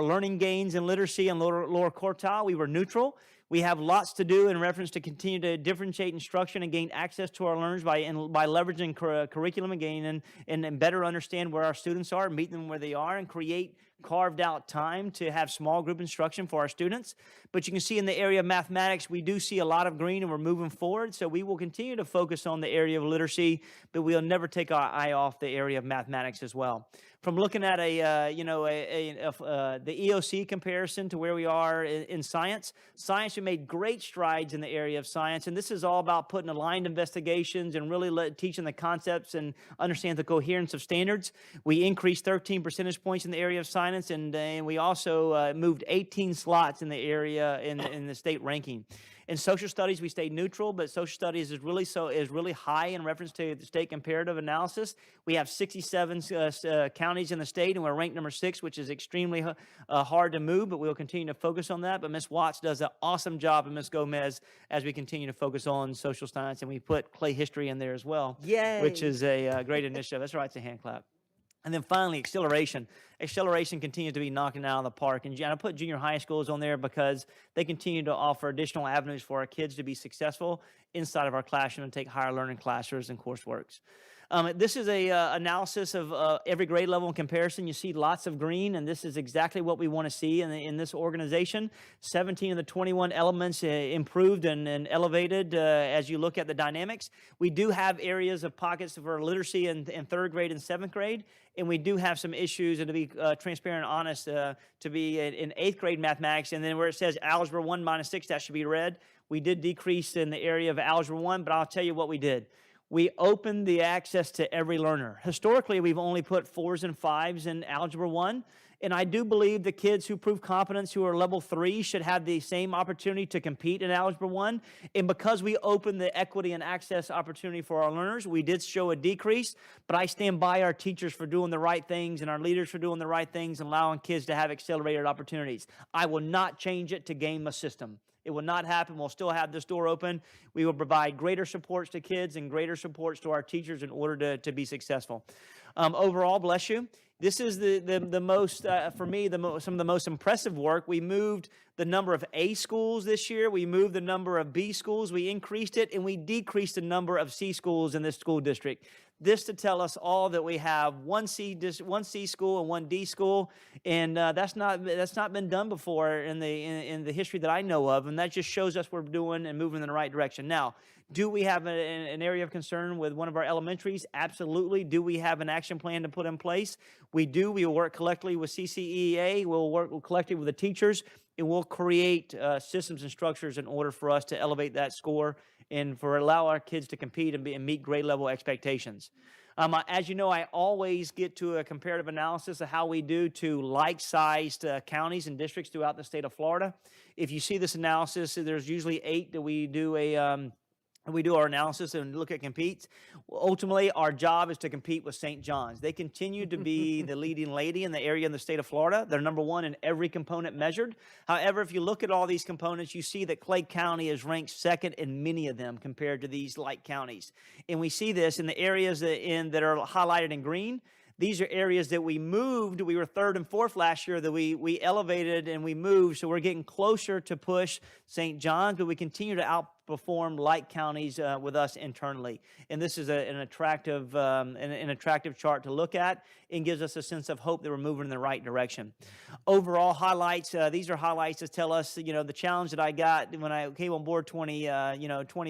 S5: learning gains in literacy and lower quartile, we were neutral. We have lots to do in reference to continue to differentiate instruction and gain access to our learners by leveraging curriculum and gain and better understand where our students are, meet them where they are, and create carved out time to have small group instruction for our students. But you can see in the area of mathematics, we do see a lot of green and we're moving forward. So we will continue to focus on the area of literacy, but we'll never take our eye off the area of mathematics as well. From looking at the EOC comparison to where we are in science, we made great strides in the area of science. And this is all about putting aligned investigations and really teaching the concepts and understand the coherence of standards. We increased 13 percentage points in the area of science, and we also moved 18 slots in the area in the state ranking. In social studies, we stayed neutral, but social studies is really high in reference to the state comparative analysis. We have 67 counties in the state, and we're ranked number 6, which is extremely hard to move, but we'll continue to focus on that. But Ms. Watts does an awesome job, and Ms. Gomez, as we continue to focus on social science, and we put Clay history in there as well,
S12: Yay.
S5: which is a great initiative. That's right, it's a hand clap. And then finally, acceleration. Acceleration continues to be knocking it out of the park. And I put junior high schools on there because they continue to offer additional avenues for our kids to be successful inside of our classroom and take higher learning classes and courseworks. This is a analysis of every grade level in comparison. You see lots of green, and this is exactly what we want to see in this organization. 17 of the 21 elements improved and elevated as you look at the dynamics. We do have areas of pockets for literacy in 3rd grade and 7th grade, and we do have some issues, and to be transparent and honest, to be in 8th grade mathematics, and then where it says Algebra 1 - 6, that should be red. We did decrease in the area of Algebra 1, but I'll tell you what we did. We opened the access to every learner. Historically, we've only put 4s and 5s in Algebra 1, and I do believe the kids who prove competence who are level 3 should have the same opportunity to compete in Algebra 1. And because we opened the equity and access opportunity for our learners, we did show a decrease, but I stand by our teachers for doing the right things and our leaders for doing the right things and allowing kids to have accelerated opportunities. I will not change it to game a system. It will not happen. We'll still have this door open. We will provide greater supports to kids and greater supports to our teachers in order to be successful. Overall, bless you. This is the most, for me, some of the most impressive work. We moved the number of A schools this year. We moved the number of B schools. We increased it, and we decreased the number of C schools in this school district. This to tell us all that we have one C school and one D school, and that's not been done before in the history that I know of, and that just shows us we're doing and moving in the right direction. Now, do we have an area of concern with one of our elementaries? Absolutely. Do we have an action plan to put in place? We do. We will work collectively with CCEA. We'll work collectively with the teachers, and we'll create systems and structures in order for us to elevate that score and for allow our kids to compete and meet grade level expectations. As you know, I always get to a comparative analysis of how we do to like-sized counties and districts throughout the state of Florida. If you see this analysis, there's usually 8 that we do our analysis and look at competes. Ultimately, our job is to compete with St. John's. They continue to be the leading lady in the area in the state of Florida. They're number 1 in every component measured. However, if you look at all these components, you see that Clay County is ranked 2nd in many of them compared to these like counties. And we see this in the areas that are highlighted in green. These are areas that we moved. We were 3rd and 4th last year that we elevated and we moved. So we're getting closer to push St. John's, but we continue to outperform like counties with us internally. And this is an attractive chart to look at and gives us a sense of hope that we're moving in the right direction. Overall highlights, these are highlights that tell us, the challenge that I got when I came on board 20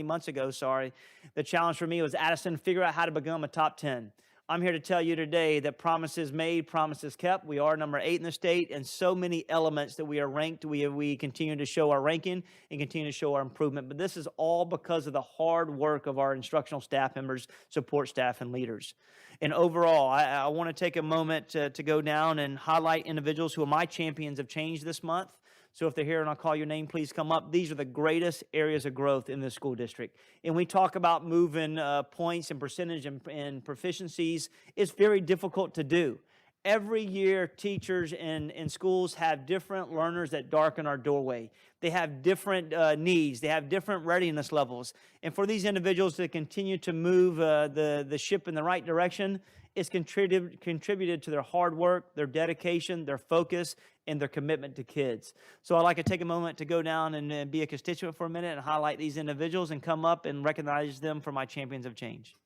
S5: months ago, the challenge for me was Addison, figure out how to become a top 10. I'm here to tell you today that promises made, promises kept. We are number 8 in the state, and so many elements that we are ranked. We continue to show our ranking and continue to show our improvement. But this is all because of the hard work of our instructional staff members, support staff, and leaders. And overall, I want to take a moment to go down and highlight individuals who are my champions of change this month. So if they're here and I'll call your name, please come up. These are the greatest areas of growth in this school district. And we talk about moving points and percentage and proficiencies. It's very difficult to do. Every year, teachers in schools have different learners that darken our doorway. They have different needs. They have different readiness levels. And for these individuals to continue to move the ship in the right direction, it's contributed to their hard work, their dedication, their focus, and their commitment to kids. So I'd like to take a moment to go down and be a constituent for a minute and highlight these individuals and come up and recognize them for my champions of change.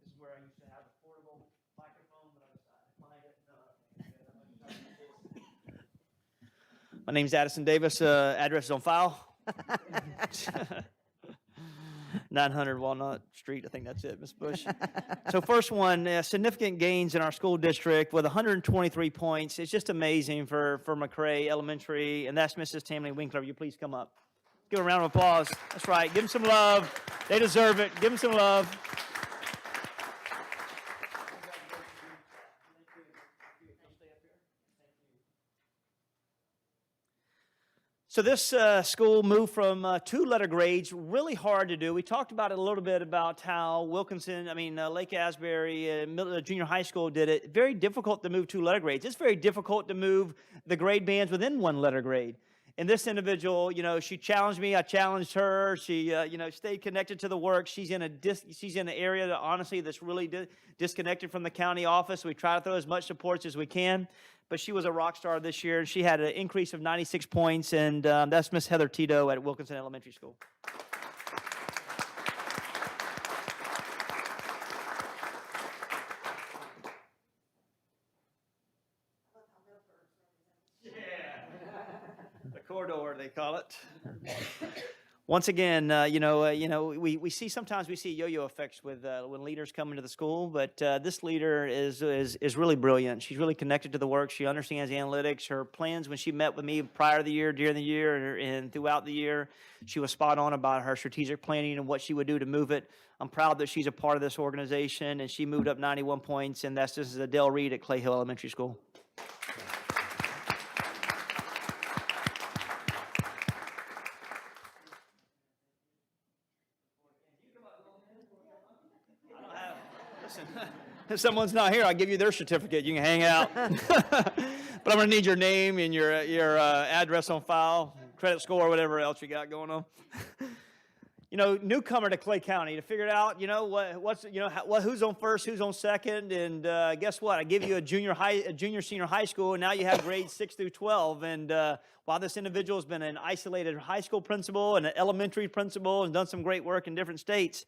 S5: This is where I used to have a portable microphone, but my name's Addison Davis. Address is on file. 900 Walnut Street, I think that's it, Ms. Bush. So first one, significant gains in our school district with 123 points. It's just amazing for McRae Elementary, and that's Mrs. Tammy Winkler. Will you please come up? Give them a round of applause. That's right. Give them some love. They deserve it. Give them some love. So this school moved from 2-letter grades, really hard to do. We talked about it a little bit about how Lake Asbury Junior High School did it. Very difficult to move 2-letter grades. It's very difficult to move the grade bands within 1-letter grade. And this individual, she challenged me. I challenged her. She, stayed connected to the work. She's in an area that honestly that's really disconnected from the county office. We try to throw as much supports as we can. But she was a rock star this year. She had an increase of 96 points, and that's Miss Heather Tito at Wilkinson Elementary School. The corridor, they call it. Once again, we see sometimes we see yo-yo effects with when leaders come into the school, but this leader is really brilliant. She's really connected to the work. She understands analytics. Her plans when she met with me prior to the year, during the year, and throughout the year, she was spot on about her strategic planning and what she would do to move it. I'm proud that she's a part of this organization, and she moved up 91 points, and this is Adele Reed at Clay Hill Elementary School. If someone's not here, I'll give you their certificate. You can hang out. But I'm going to need your name and your address on file, credit score, whatever else you got going on. Newcomer to Clay County to figure it out. Who's on first, who's on second, and guess what? I give you a junior, senior high school, and now you have grades 6 through 12. And while this individual has been an isolated high school principal and an elementary principal and done some great work in different states,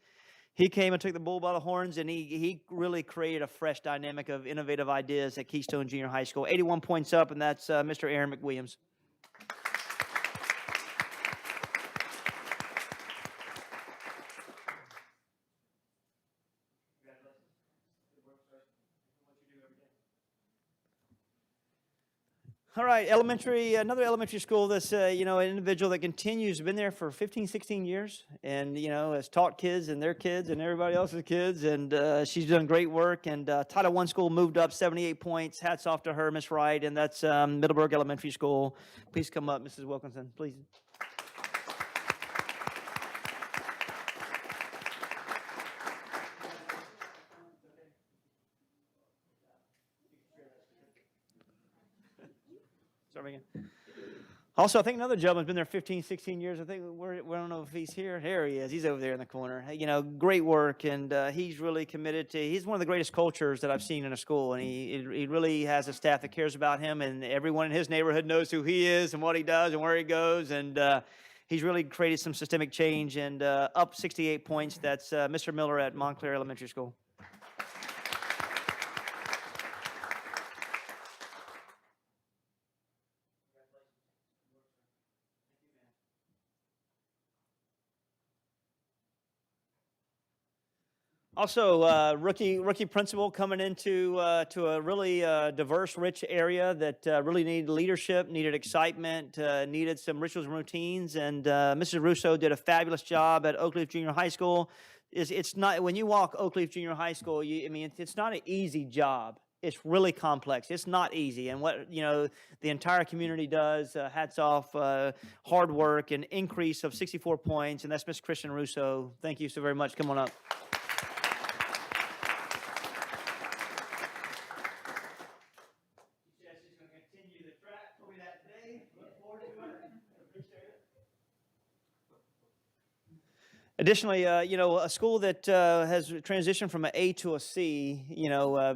S5: he came and took the bull by the horns, and he really created a fresh dynamic of innovative ideas at Keystone Junior High School. 81 points up, and that's Mr. Aaron McWilliams. All right, another elementary school that's, an individual that continues, been there for 15, 16 years, and, has taught kids and their kids and everybody else's kids, and she's done great work, and Title I school moved up 78 points. Hats off to her, Miss Wright, and that's Middleburg Elementary School. Please come up, Mrs. Wilkinson, please. Again. Also, I think another gentleman's been there 15, 16 years. I think we don't know if he's here. Here he is. He's over there in the corner. Great work, and he's really committed to. He's one of the greatest cultures that I've seen in a school, and he really has a staff that cares about him, and everyone in his neighborhood knows who he is and what he does and where he goes, and he's really created some systemic change. And up 68 points. That's Mr. Miller at Montclair Elementary School. Also, rookie principal coming into to a really diverse, rich area that really needed leadership, needed excitement, needed some rituals and routines. And Mrs. Russo did a fabulous job at Oak Leaf Junior High School. It's not when you walk Oak Leaf Junior High School. It's not an easy job. It's really complex. It's not easy. And what the entire community does, hats off, hard work, an increase of 64 points. And that's Miss Christian Russo. Thank you so very much. Come on up. Additionally, a school that has transitioned from an A to a C,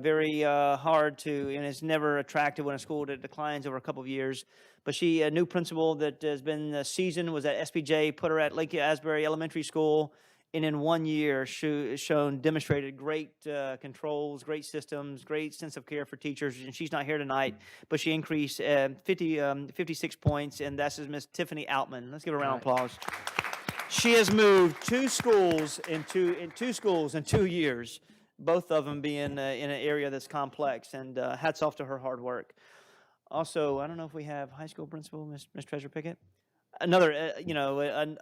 S5: very hard to, and it's never attractive when a school that declines over a couple of years. But a new principal that has been seasoned, was at SPJ, put her at Lake Asbury Elementary School, and in 1 year demonstrated great controls, great systems, great sense of care for teachers. And she's not here tonight, but she increased 56 points, and that's Miss Tiffany Outman. Let's give her a round of applause. She has moved two schools in 2 years, both of them being in an area that's complex, and hats off to her hard work. Also, I don't know if we have high school principal, Miss Treasure Pickett. Another,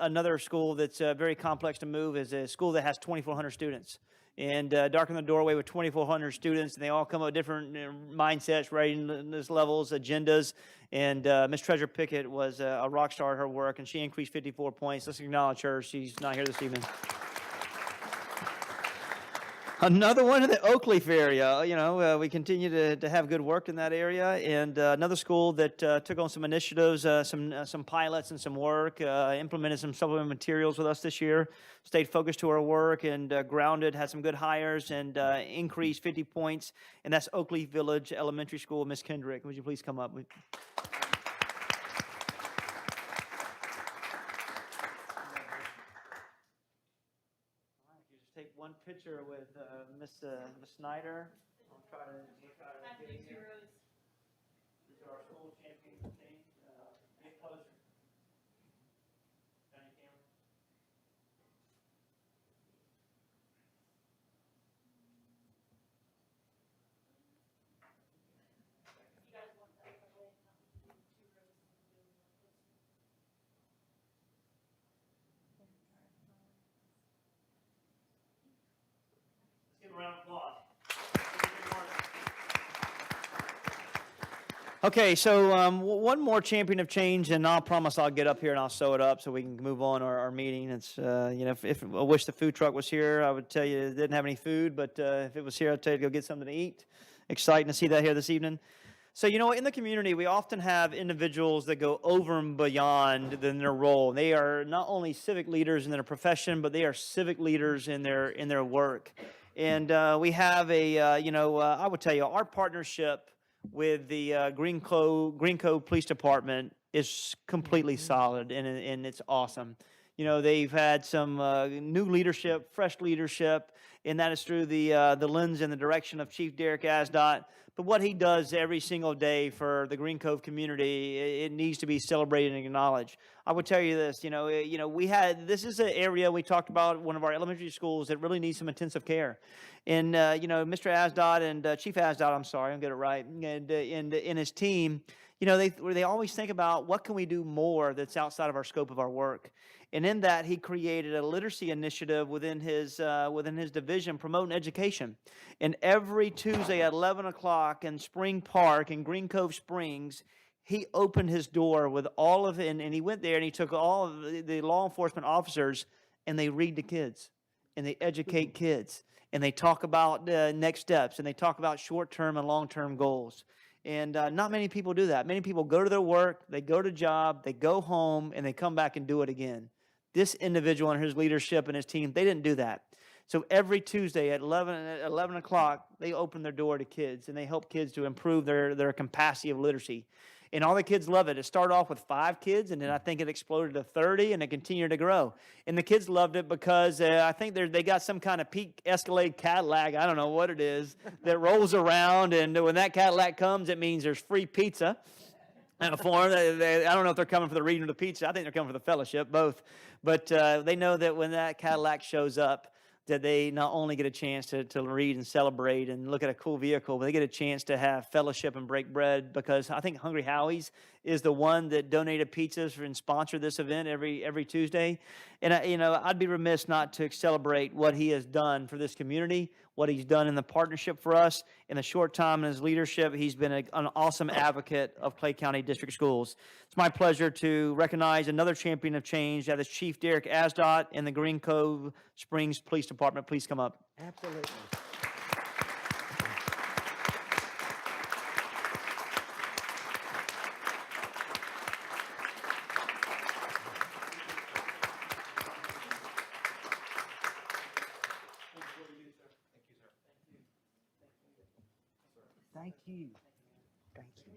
S5: another school that's very complex to move is a school that has 2,400 students. And darken the doorway with 2,400 students, and they all come up with different mindsets, readiness levels, agendas. And Miss Treasure Pickett was a rock star at her work, and she increased 54 points. Let's acknowledge her. She's not here this evening. Another one in the Oak Leaf area. We continue to have good work in that area. And another school that took on some initiatives, some pilots and some work, implemented some supplemental materials with us this year, stayed focused to our work and grounded, had some good hires, and increased 50 points. And that's Oak Leaf Village Elementary School. Miss Kendrick, would you please come up? Take one picture with Miss Snyder. I'll try to get in here. These are our school champions team. Get closer. Down your camera. Okay, so one more champion of change, and I'll promise I'll get up here and I'll sew it up so we can move on our meeting. It's if I wish the food truck was here, I would tell you it didn't have any food, but if it was here, I'd tell you to go get something to eat. Exciting to see that here this evening. So, in the community, we often have individuals that go over and beyond than their role. They are not only civic leaders in their profession, but they are civic leaders in their work. And we have I would tell you, our partnership with the Green Cove Police Department is completely solid, and it's awesome. They've had some new leadership, fresh leadership, and that is through the lens and the direction of Chief Derek Asdot. But what he does every single day for the Green Cove community, it needs to be celebrated and acknowledged. I would tell you this, this is an area we talked about, one of our elementary schools that really needs some intensive care. And, Mr. Asdot and Chief Asdot, I'm sorry, I'll get it right, and his team, they always think about what can we do more that's outside of our scope of our work. And in that, he created a literacy initiative within his division promoting education. And every Tuesday at 11 o'clock in Spring Park in Green Cove Springs, he opened his door with all of it, and he went there and he took all of the law enforcement officers, and they read to kids, and they educate kids, and they talk about next steps, and they talk about short-term and long-term goals. And not many people do that. Many people go to their work, they go to job, they go home, and they come back and do it again. This individual and his leadership and his team, they didn't do that. So every Tuesday at 11 o'clock, they open their door to kids, and they help kids to improve their capacity of literacy. And all the kids love it. It started off with 5 kids, and then I think it exploded to 30, and it continued to grow. And the kids loved it because I think they got some kind of peak Escalade Cadillac, I don't know what it is, that rolls around, and when that Cadillac comes, it means there's free pizza. For them. I don't know if they're coming for the reading of the pizza. I think they're coming for the fellowship, both. But they know that when that Cadillac shows up, that they not only get a chance to read and celebrate and look at a cool vehicle, but they get a chance to have fellowship and break bread, because I think Hungry Howie's is the one that donated pizzas and sponsored this event every Tuesday. And I'd be remiss not to celebrate what he has done for this community, what he's done in the partnership for us. In a short time in his leadership, he's been an awesome advocate of Clay County District Schools. It's my pleasure to recognize another champion of change, that is Chief Derek Asdot and the Green Cove Springs Police Department. Please come up.
S12: Absolutely. Thank you. Thank you.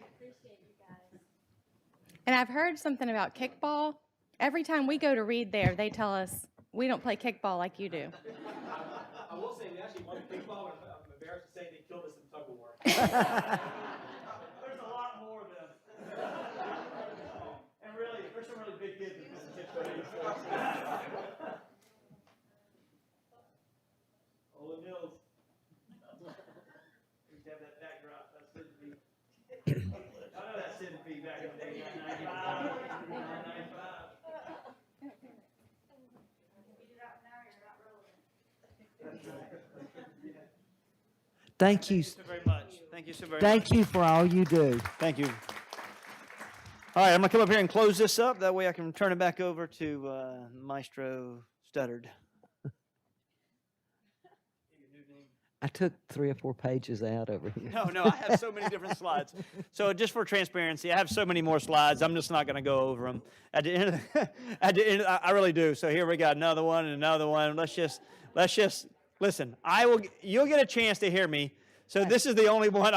S7: And I've heard something about kickball. Every time we go to read there, they tell us we don't play kickball like you do.
S5: I will say we actually won the kickball, but I'm embarrassed to say they killed us in tug of war. There's a lot more of them. And really, there's some really big kids in this situation. Ola Mills. We have that backdrop. That's Sid and Pete. I know that's Sid and Pete back in the day, 1995. 1995.
S12: Thank you.
S5: Thank you so very much. Thank you so very much.
S12: Thank you for all you do.
S5: Thank you. All right, I'm going to come up here and close this up. That way I can turn it back over to Maestro Studdard.
S12: I took 3 or 4 pages out over here.
S5: No, I have so many different slides. So just for transparency, I have so many more slides. I'm just not going to go over them. At the end, I really do. So here we got another one and another one. Let's just listen. You'll get a chance to hear me. So this is the only one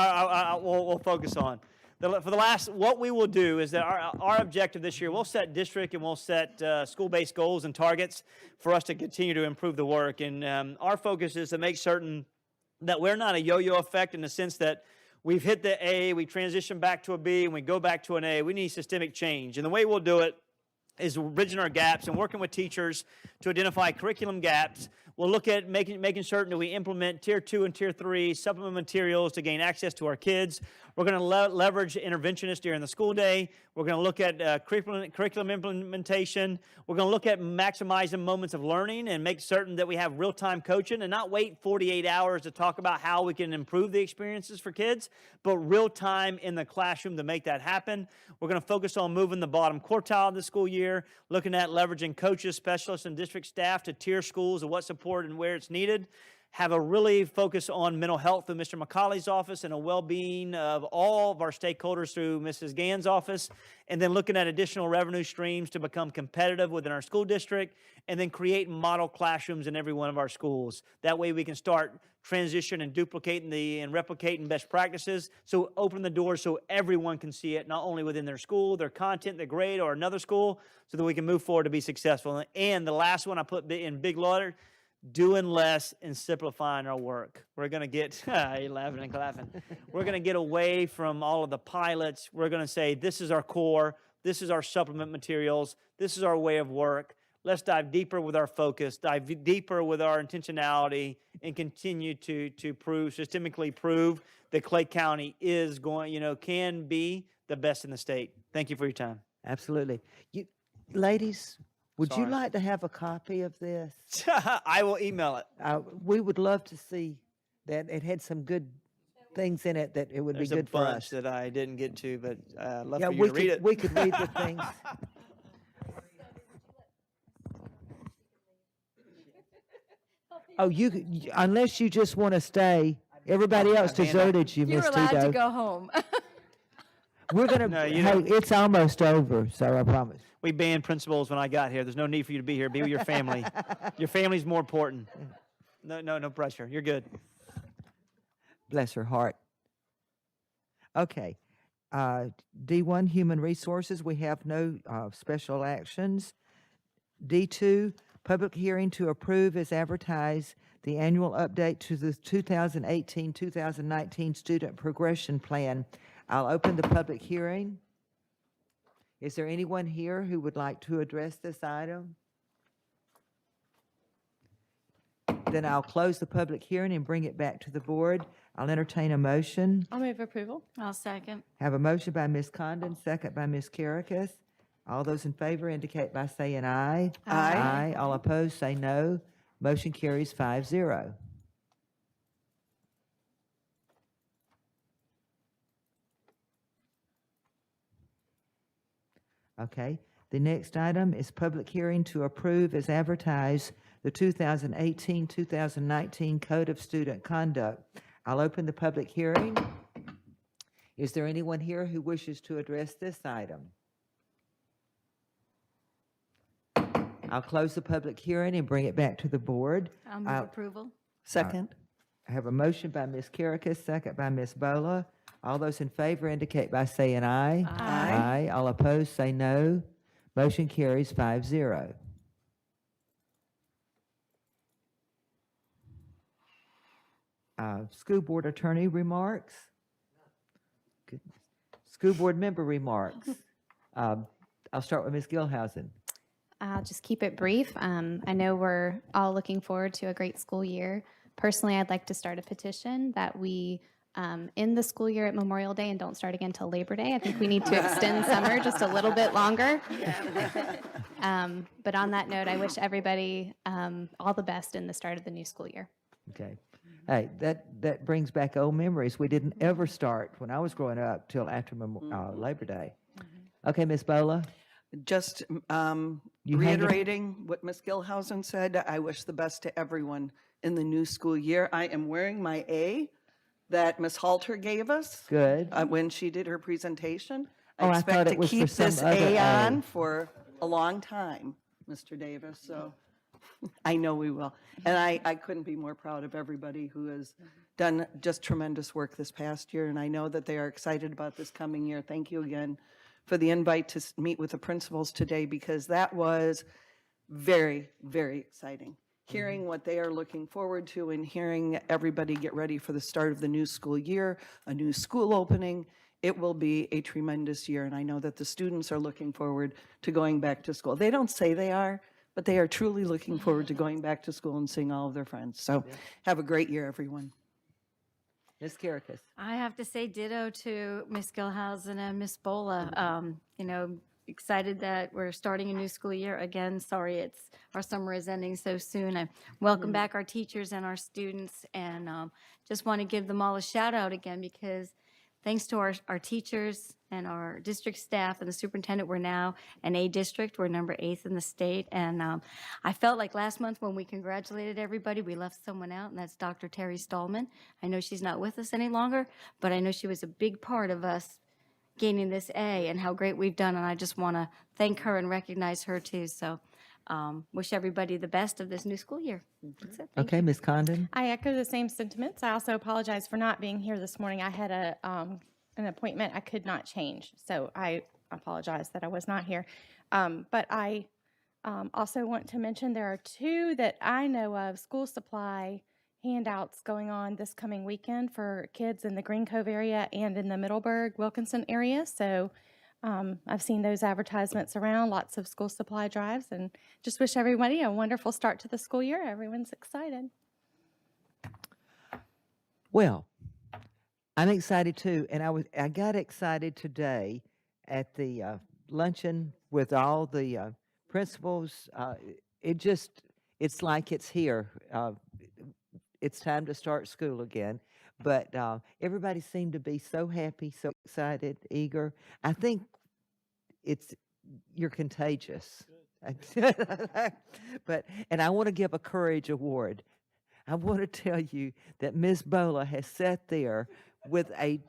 S5: we'll focus on. What we will do is that our objective this year, we'll set district and we'll set school-based goals and targets for us to continue to improve the work. And our focus is to make certain that we're not a yo-yo effect in the sense that we've hit the A, we transition back to a B, and we go back to an A. We need systemic change. And the way we'll do it is bridging our gaps and working with teachers to identify curriculum gaps. We'll look at making certain that we implement Tier 2 and Tier 3 supplement materials to gain access to our kids. We're going to leverage interventionists during the school day. We're going to look at curriculum implementation. We're going to look at maximizing moments of learning and make certain that we have real-time coaching and not wait 48 hours to talk about how we can improve the experiences for kids, but real-time in the classroom to make that happen. We're going to focus on moving the bottom quartile this school year, looking at leveraging coaches, specialists, and district staff to tier schools and what support and where it's needed. Have a really focus on mental health through Mr. McCauley's office and a well-being of all of our stakeholders through Mrs. Gann's office, and then looking at additional revenue streams to become competitive within our school district, and then create model classrooms in every one of our schools. That way we can start transition and duplicating and replicating best practices, so open the doors so everyone can see it, not only within their school, their content, their grade, or another school, so that we can move forward to be successful. And the last one I put in big letter, doing less and simplifying our work. We're going to get, you're laughing and clapping. We're going to get away from all of the pilots. We're going to say, this is our core. This is our supplement materials. This is our way of work. Let's dive deeper with our focus, dive deeper with our intentionality, and continue to systemically prove that Clay County is can be the best in the state. Thank you for your time.
S12: Absolutely. Ladies, would you
S5: Sorry.
S12: like to have a copy of this?
S5: I will email it.
S12: We would love to see that. It had some good things in it that it would
S5: There's
S12: be good
S5: a
S12: for
S5: bunch
S12: us.
S5: that I didn't get to, but I'd love
S12: Yeah,
S5: for you to read it.
S12: we could read the things. Oh, unless you just want to stay. Everybody else
S5: Amanda.
S12: deserted you,
S7: You
S12: Miss
S7: were allowed
S12: Tito.
S7: to go home.
S12: We're gonna.
S5: No, you
S12: hey,
S5: don't.
S12: it's almost over, so I promise.
S5: We banned principals when I got here. There's no need for you to be here. Be with your family. Your family's more important. No pressure. You're good.
S12: Bless her heart. Okay. D1, Human Resources, we have no special actions. D2, public hearing to approve as advertised the annual update to the 2018-2019 Student Progression Plan. I'll open the public hearing. Is there anyone here who would like to address this item? Then I'll close the public hearing and bring it back to the board. I'll entertain a motion.
S7: I'll move approval.
S13: I'll second.
S12: Have a motion by Ms. Condon, second by Ms. Karakis. All those in favor indicate by saying aye.
S13: Aye.
S12: Aye. All opposed, say no. Motion carries 5-0. Okay. The next item is public hearing to approve as advertised the 2018-2019 Code of Student Conduct. I'll open the public hearing. Is there anyone here who wishes to address this item? I'll close the public hearing and bring it back to the board.
S13: I'll move
S12: I'll-
S13: approval.
S12: Second. I have a motion by Ms. Karakis, second by Ms. Bola. All those in favor indicate by saying aye.
S13: Aye.
S12: Aye. All opposed, say no. Motion carries 5-0. School board attorney remarks? Goodness. School board member remarks? I'll start with Ms. Gilhousen.
S15: I'll just keep it brief. I know we're all looking forward to a great school year. Personally, I'd like to start a petition that we end the school year at Memorial Day and don't start again till Labor Day. I think we need to extend summer just a little bit longer. But on that note, I wish everybody all the best in the start of the new school year.
S12: Okay. Hey, that brings back old memories. We didn't ever start when I was growing up till after Labor Day. Okay, Ms. Bola?
S2: Just
S12: You hang it-
S2: reiterating what Ms. Gilhousen said, I wish the best to everyone in the new school year. I am wearing my A that Ms. Halter gave us.
S12: Good.
S2: When she did her presentation.
S12: Oh, I
S2: expect
S12: thought
S2: to
S12: it was for
S2: keep
S12: some
S2: this
S12: other
S2: A
S12: A.
S2: on for a long time, Mr. Davis, so I know we will. And I couldn't be more proud of everybody who has done just tremendous work this past year, and I know that they are excited about this coming year. Thank you again for the invite to meet with the principals today, because that was very, very exciting. Hearing what they are looking forward to and hearing everybody get ready for the start of the new school year, a new school opening. it will be a tremendous year, and I know that the students are looking forward to going back to school. They don't say they are, but they are truly looking forward to going back to school and seeing all of their friends. So have a great year, everyone.
S12: Ms. Kirikas.
S13: I have to say ditto to Ms. Gilhousen and Ms. Bola. Excited that we're starting a new school year. Again, sorry our summer is ending so soon. I welcome back our teachers and our students, and just want to give them all a shout out again, because thanks to our teachers and our district staff and the superintendent, we're now an A district. We're number 8th in the state. And I felt like last month when we congratulated everybody, we left someone out, and that's Dr. Terry Stallman. I know she's not with us any longer, but I know she was a big part of us gaining this A and how great we've done. And I just want to thank her and recognize her too. So wish everybody the best of this new school year. That's it. Thank
S12: Okay, Ms. Condon.
S16: I echo the same sentiments. I also apologize for not being here this morning. I had an appointment I could not change, so I apologize that I was not here. But I also want to mention there are 2 that I know of school supply handouts going on this coming weekend for kids in the Green Cove area and in the Middleburg, Wilkinson area. So I've seen those advertisements around, lots of school supply drives, and just wish everybody a wonderful start to the school year. Everyone's excited.
S12: Well, I'm excited too, and I got excited today at the luncheon with all the principals. It's like it's here. It's time to start school again. But everybody seemed to be so happy, so excited, eager. I think you're contagious. And I want to give a courage award. I want to tell you that Ms. Bola has sat there with a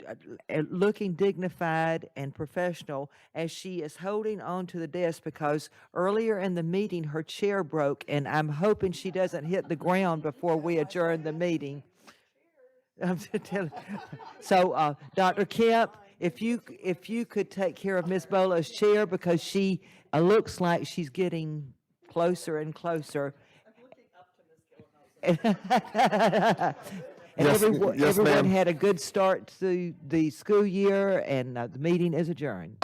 S12: looking dignified and professional as she is holding on to the desk, because earlier in the meeting her chair broke, and I'm hoping she doesn't hit the ground before we adjourn the meeting. So, Dr. Kemp, if you could take care of Ms. Bola's chair, because she looks like she's getting closer and closer. And everyone had a good start to the school year, and the meeting is adjourned.